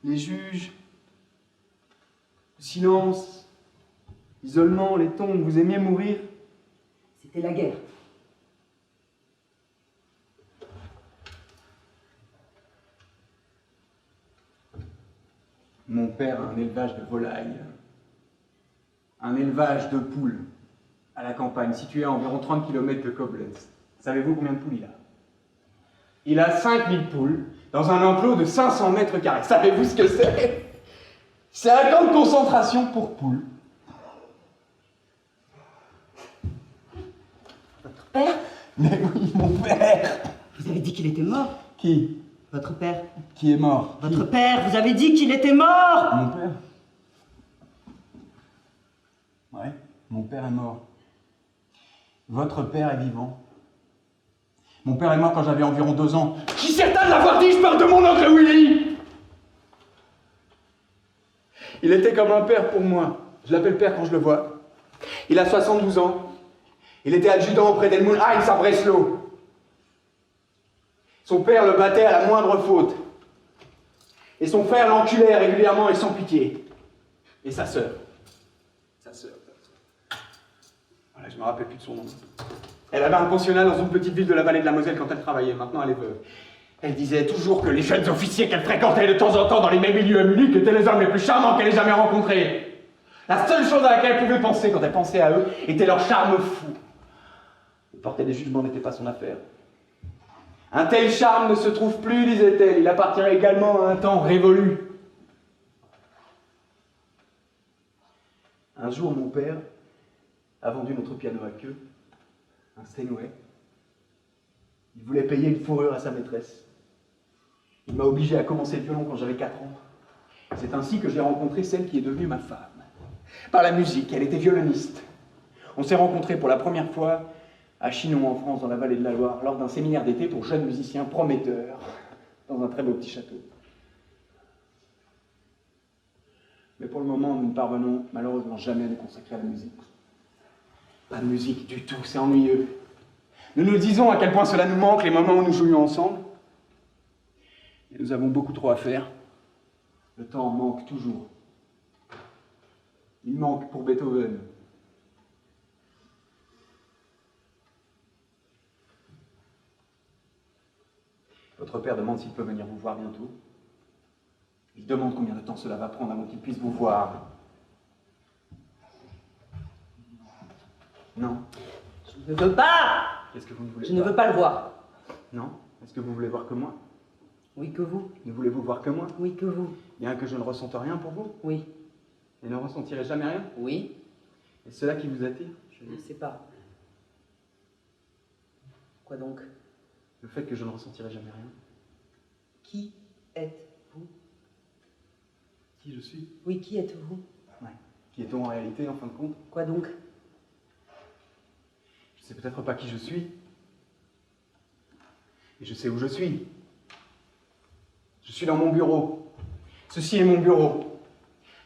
les juges, le silence, l'isolement, les tombes. Vous aimiez mourir? C'était la guerre. Mon père a un élevage de volailles, un élevage de poules à la campagne, situé à environ 30 km de Koblenz. Savez-vous combien de poules il a? Il a 5000 poules dans un enclos de 500 mètres carrés. Savez-vous ce que c'est? C'est un camp de concentration pour poules. Votre père? Mais oui, mon père! Vous avez dit qu'il était mort. Qui? Votre père. Qui est mort? Votre père, vous avez dit qu'il était mort. Mon père? Ouais, mon père est mort. Votre père est vivant. Mon père est mort quand j'avais environ 2 ans. Je suis certain de l'avoir dit, je parle de mon oncle Willy! Il était comme un père pour moi. Je l'appelle père quand je le vois. Il a 72 ans. Il était adjudant auprès d'Helmut Heinz à Breslau. Son père le battait à la moindre faute. Et son frère l'enculait régulièrement et sans pitié. Et sa sœur. Sa sœur. Voilà, je me rappelle plus de son nom. Elle avait un pensionnat dans une petite ville de la vallée de la Moselle quand elle travaillait. Maintenant, elle est veuve. Elle disait toujours que les jeunes officiers qu'elle fréquentait de temps en temps dans les mêmes milieux à Munich étaient les hommes les plus charmants qu'elle ait jamais rencontrés. La seule chose à laquelle elle pouvait penser quand elle pensait à eux était leur charme fou. Porter des jugements n'était pas son affaire. Un tel charme ne se trouve plus, disait-elle. Il appartient également à un temps révolu. Un jour, mon père a vendu notre piano à queue, un Steinway. Il voulait payer une fourrure à sa maîtresse. Il m'a obligé à commencer le violon quand j'avais 4 ans. C'est ainsi que j'ai rencontré celle qui est devenue ma femme. Par la musique, elle était violoniste. On s'est rencontrés pour la première fois à Chinon, en France, dans la vallée de la Loire, lors d'un séminaire d'été pour jeunes musiciens prometteurs, dans un très beau petit château. Mais pour le moment, nous ne parvenons malheureusement jamais à nous consacrer à la musique. Pas de musique du tout, c'est ennuyeux. Nous nous disons à quel point cela nous manque, les moments où nous jouions ensemble. Et nous avons beaucoup trop à faire. Le temps manque toujours. Il manque pour Beethoven. Votre père demande s'il peut venir vous voir bientôt. Il demande combien de temps cela va prendre avant qu'il puisse vous voir. Non. Je ne veux pas. Qu'est-ce que vous ne voulez Je pas? ne veux pas le voir. Non. Est-ce que vous voulez voir que moi? Oui, que vous. Ne voulez-vous voir que moi? Oui, que vous. Bien que je ne ressente rien pour vous? Oui. Et ne ressentirez jamais rien? Oui. Et cela qui vous attire? Je ne sais pas. Quoi donc? Le fait que je ne ressentirai jamais rien. Qui êtes-vous? Qui je suis? Oui, qui êtes-vous? Ouais. Qui est-on en réalité, en fin de compte? Quoi donc? Je sais peut-être pas qui je suis. Et je sais où je suis. Je suis dans mon bureau. Ceci est mon bureau.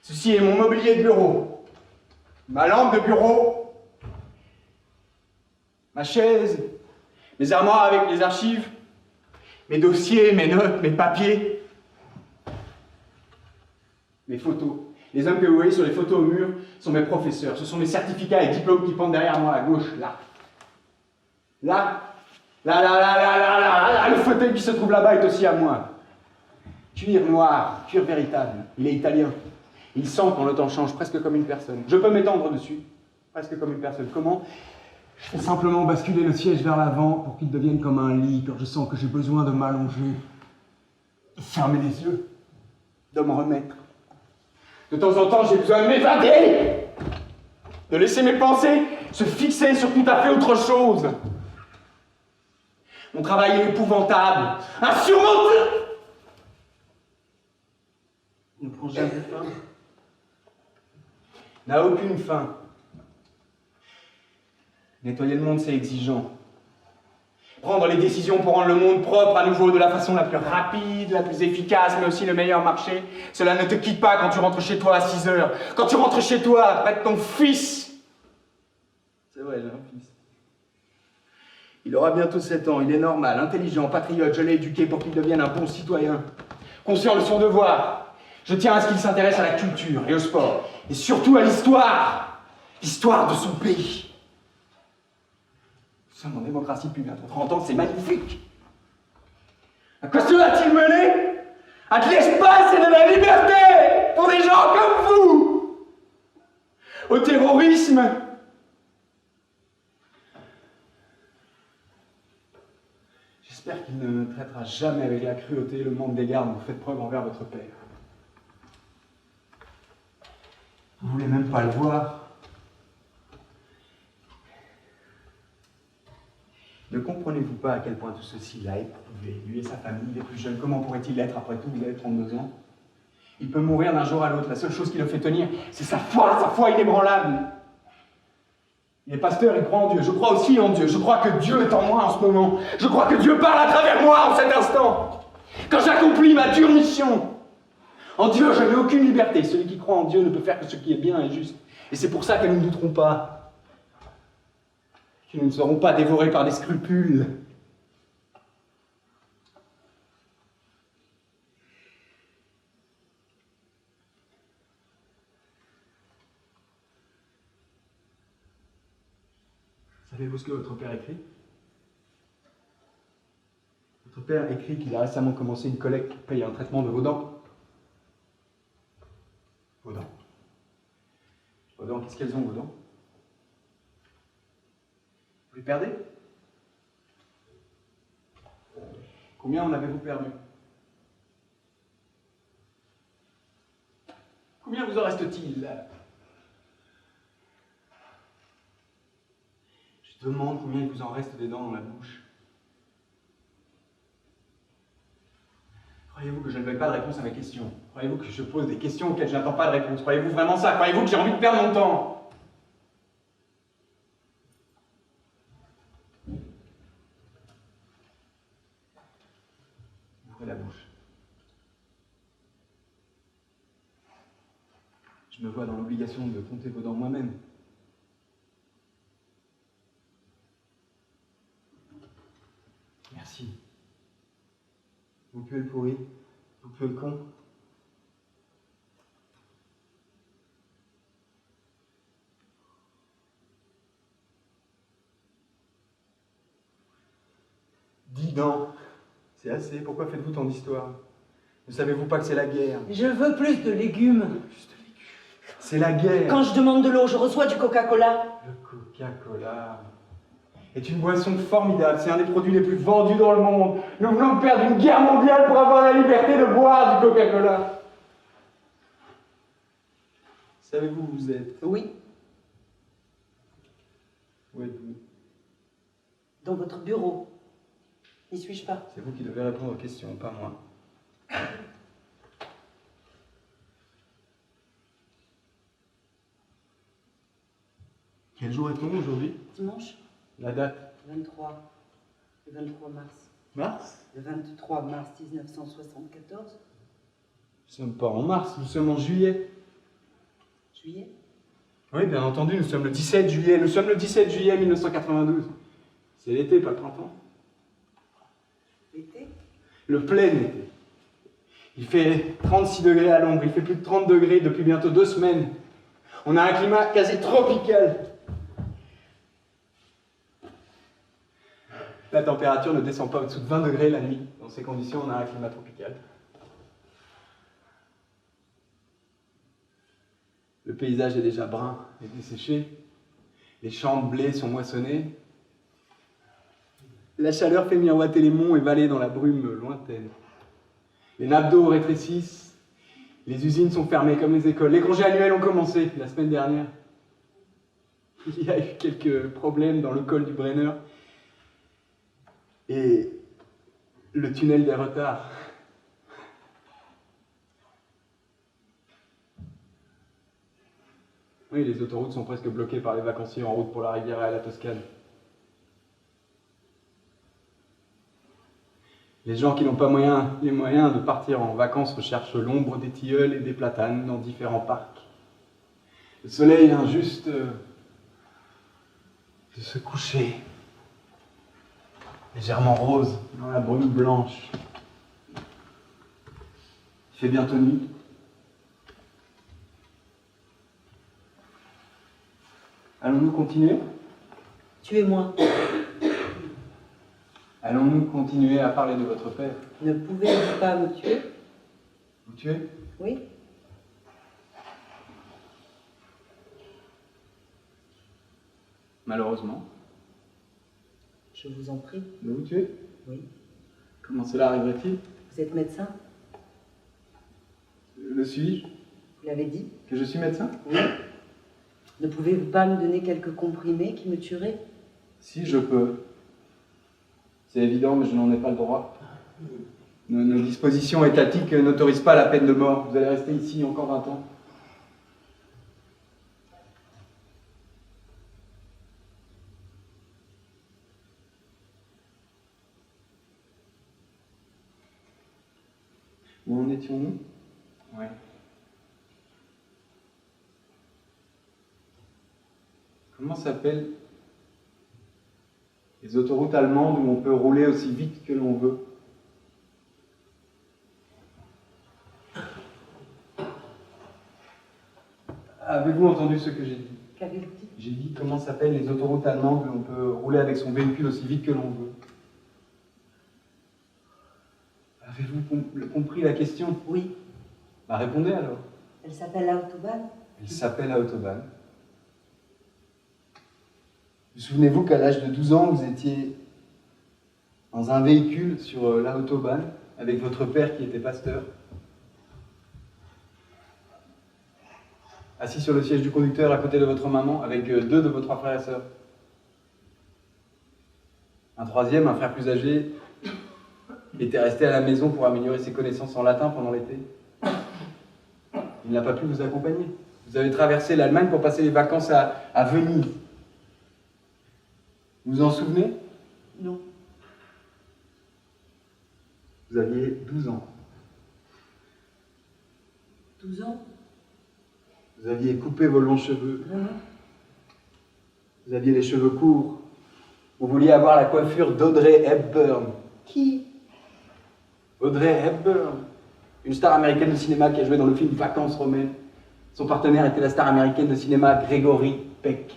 Ceci est mon mobilier de bureau. Ma lampe de bureau. Ma chaise. Mes armoires avec les archives. Mes dossiers, mes notes, mes papiers. Mes photos. Les hommes que vous voyez sur les photos au mur sont mes professeurs. Ce sont mes certificats et diplômes qui pendent derrière moi à gauche, là. Là. Là, le fauteuil qui se trouve là-bas est aussi à moi. Cuir noir, cuir véritable. Il est italien. Il sent quand le temps change, presque comme une personne. Je peux m'étendre dessus, presque comme une personne. Comment? Je fais simplement basculer le siège vers l'avant pour qu'il devienne comme un lit quand je sens que j'ai besoin de m'allonger. De fermer les yeux, de me remettre. De temps en temps, j'ai besoin de m'évader, de laisser mes pensées se fixer sur tout à fait autre chose. Mon travail est épouvantable, insurmontable. Ne prend jamais fin. N'a aucune fin. Nettoyer le monde, c'est exigeant. Prendre les décisions pour rendre le monde propre à nouveau de la façon la plus rapide, la plus efficace, mais aussi le meilleur marché, cela ne te quitte pas quand tu rentres chez toi à 6 heures. Quand tu rentres chez toi, près de ton fils. C'est vrai, j'ai un fils. Il aura bientôt 7 ans, il est normal, intelligent, patriote, je l'ai éduqué pour qu'il devienne un bon citoyen. Conscient de son devoir. Je tiens à ce qu'il s'intéresse à la culture et au sport. Et surtout à l'histoire. L'histoire de son pays. Nous sommes en démocratie depuis bientôt 30 ans, c'est magnifique. À quoi cela a-t-il mené? À de l'espace et de la liberté pour des gens comme vous. Au terrorisme. J'espère qu'il ne me traitera jamais avec la cruauté et le manque d'égard dont vous faites preuve envers votre père. Vous ne voulez même pas le voir. Ne comprenez-vous pas à quel point tout ceci l'a éprouvé, lui et sa famille, les plus jeunes? Comment pourrait-il l'être après tout? Vous avez 32 ans. Il peut mourir d'un jour à l'autre. La seule chose qui le fait tenir, c'est sa foi inébranlable. Il est pasteur, il croit en Dieu. Je crois aussi en Dieu. Je crois que Dieu est en moi en ce moment. Je crois que Dieu parle à travers moi en cet instant. Quand j'accomplis ma dure mission. En Dieu, je n'ai aucune liberté. Celui qui croit en Dieu ne peut faire que ce qui est bien et juste. Et c'est pour ça que nous ne douterons pas. Que nous ne serons pas dévorés par des scrupules. Savez-vous ce que votre père écrit? Votre père écrit qu'il a récemment commencé une collecte pour payer un traitement de vos dents. Vos dents. Vos dents, qu'est-ce qu'elles ont, vos dents? Vous les perdez? Combien en avez-vous perdu? Combien vous en reste-t-il? Je demande combien il vous en reste des dents dans la bouche. Croyez-vous que je ne veuille pas de réponse à mes questions? Croyez-vous que je pose des questions auxquelles je n'attends pas de réponse? Croyez-vous vraiment ça? Croyez-vous que j'ai envie de perdre mon temps? Ouvrez la bouche. Je me vois dans l'obligation de compter vos dents moi-même. Merci. Vous puez le pourri, vous puez le con. Dix dents, c'est assez. Pourquoi faites-vous tant d'histoires? Ne savez-vous pas que c'est la guerre? Je veux plus de légumes. C'est la guerre. Quand je demande de l'eau, je reçois du Coca-Cola. Le Coca-Cola est une boisson formidable. C'est un des produits les plus vendus dans le monde. Nous venons de perdre une guerre mondiale pour avoir la liberté de boire du Coca-Cola. Savez-vous où vous êtes? Oui, Où êtes-vous? dans votre bureau. N'y suis-je pas? C'est vous qui devez répondre aux questions, pas moi. Quel jour est-on aujourd'hui? Dimanche La date? 23. Le 23 mars. Mars? Le 23 mars 1974. Nous ne sommes pas en mars, nous sommes en juillet. Juillet. Oui, bien entendu, nous sommes le 17 juillet. Nous sommes le 17 juillet 1992. C'est l'été, pas le printemps. L'été. Le plein été. Il fait 36 degrés à l'ombre, il fait plus de 30 degrés depuis bientôt 2 semaines. On a un climat quasi tropical. La température ne descend pas au-dessous de 20 degrés la nuit. Dans ces conditions, on a un climat tropical. Le paysage est déjà brun et desséché. Les champs de blé sont moissonnés. La chaleur fait miroiter les monts et vallées dans la brume lointaine. Les nappes d'eau rétrécissent. Les usines sont fermées comme les écoles. Les congés annuels ont commencé la semaine dernière. Il y a eu quelques problèmes dans le col du Brenner. Et le tunnel des retards. Oui, les autoroutes sont presque bloquées par les vacanciers en route pour la Riviera et la Toscane. Les gens qui n'ont pas les moyens de partir en vacances recherchent l'ombre des tilleuls et des platanes dans différents parcs. Le soleil vient juste de se coucher, légèrement rose dans la brume blanche. Il fait bientôt nuit. Allons-nous continuer? Tuez-moi. Allons-nous continuer à parler de votre père? Ne pouvez-vous pas me tuer? Vous tuez? Oui. Malheureusement. Je vous en prie. De vous tuer? Oui. Comment cela arriverait-il? Vous êtes médecin? Le suis-je? Vous l'avez dit? Que je suis médecin? Oui. Ne pouvez-vous pas me donner quelques comprimés qui me tueraient? Si, je peux. C'est évident, mais je n'en ai pas le droit. Nos dispositions étatiques n'autorisent pas la peine de mort. Vous allez rester ici encore 20 ans. Où en étions-nous? Ouais. Comment s'appellent les autoroutes allemandes où on peut rouler aussi vite que l'on veut? Avez-vous entendu ce que j'ai dit? Qu'avez-vous dit? J'ai dit comment s'appellent les autoroutes allemandes où on peut rouler avec son véhicule aussi vite que l'on veut. Avez-vous compris la question? Oui. Bah répondez alors. Elle s'appelle Autobahn? Elle s'appelle Autobahn. Vous souvenez-vous qu'à l'âge de 12 ans, vous étiez dans un véhicule sur l'Autobahn avec votre père qui était pasteur, assis sur le siège du conducteur à côté de votre maman avec deux de vos trois frères et sœurs. Un troisième, un frère plus âgé, était resté à la maison pour améliorer ses connaissances en latin pendant l'été. Il n'a pas pu vous accompagner. Vous avez traversé l'Allemagne pour passer les vacances à Venise. Vous vous en souvenez? Non. Vous aviez 12 ans. 12 ans? Vous aviez coupé vos longs cheveux. Vraiment? Vous aviez les cheveux courts. Vous vouliez avoir la coiffure d'Audrey Hepburn. Qui? Audrey Hepburn, une star américaine de cinéma qui a joué dans le film Vacances romaines. Son partenaire était la star américaine de cinéma Gregory Peck.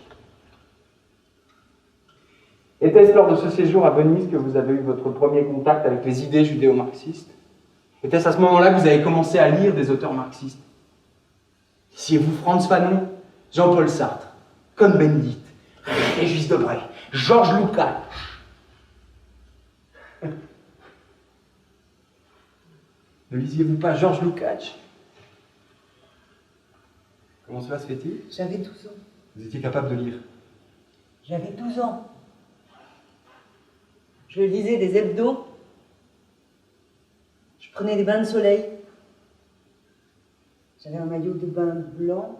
Était-ce lors de ce séjour à Venise que vous avez eu votre premier contact avec les idées judéo-marxistes? Était-ce à ce moment-là que vous avez commencé à lire des auteurs marxistes? Disiez-vous Franz Fanon, Jean-Paul Sartre, Cohn-Bendit, Régis Debray, Georges Lukács? Ne lisiez-vous pas Georges Lukács? Comment cela se fait-il? J'avais 12 ans. Vous étiez capable de lire. J'avais 12 ans. Je lisais des hebdos. Je prenais des bains de soleil. J'avais un maillot de bain blanc.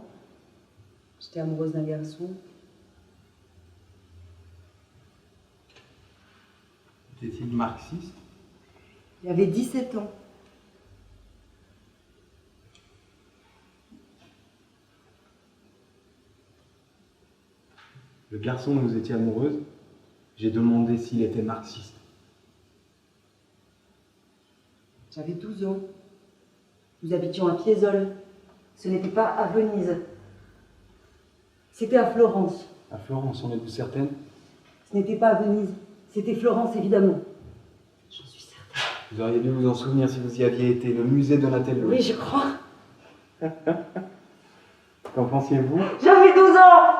J'étais amoureuse d'un garçon. Était-il marxiste? Il avait 17 ans. Le garçon dont vous étiez amoureuse, j'ai demandé s'il était marxiste. J'avais 12 ans. Nous habitions à Fiesole. Ce n'était pas à Venise. C'était à Florence. À Florence, en êtes-vous certaine? Ce n'était pas à Venise. C'était Florence, évidemment. J'en suis certaine. Vous auriez dû vous en souvenir si vous y aviez été, le musée Donatello. Oui, je crois. Qu'en pensiez-vous? J'avais 12 ans.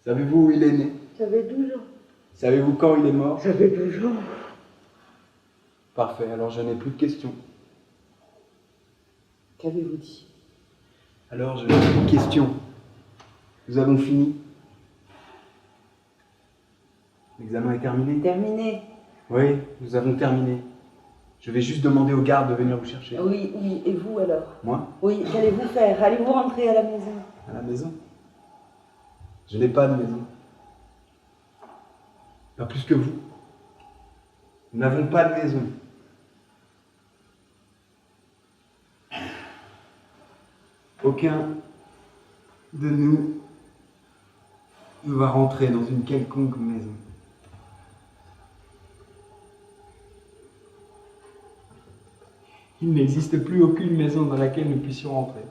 Savez-vous où il est né? J'avais 12 ans. Savez-vous quand il est mort? J'avais 12 ans. Parfait, alors je n'ai plus de questions. Qu'avez-vous dit? Alors je n'ai plus de questions. Nous avons fini. L'examen est terminé? Terminé. Oui, nous avons terminé. Je vais juste demander aux gardes de venir vous chercher. Oui, oui. Et vous alors? Moi? Oui, qu'allez-vous faire? Allez-vous rentrer à la maison? À la maison? Je n'ai pas de maison. Pas plus que vous. Nous n'avons pas de maison. Aucun de nous ne va rentrer dans une quelconque maison. Il n'existe plus aucune maison dans laquelle nous puissions rentrer.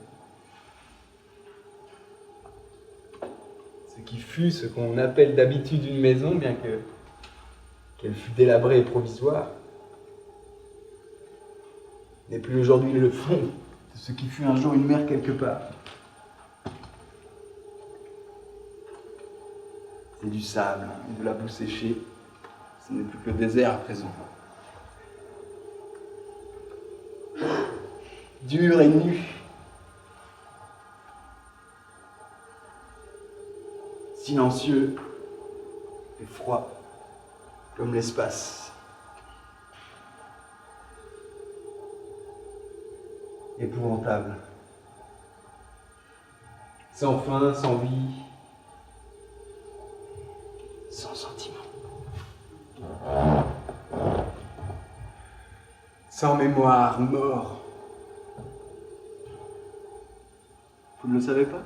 Ce qui fut ce qu'on appelle d'habitude une maison, bien qu'elle fût délabrée et provisoire, n'est plus aujourd'hui le fond de ce qui fut un jour une mer quelque part. C'est du sable et de la boue séchée, Ce n'est plus que le désert à présent. Dur et nu. Silencieux et froid, comme l'espace. Épouvantable. Sans fin, sans vie, sans sentiment. Sans mémoire, mort. Vous ne le savez pas ?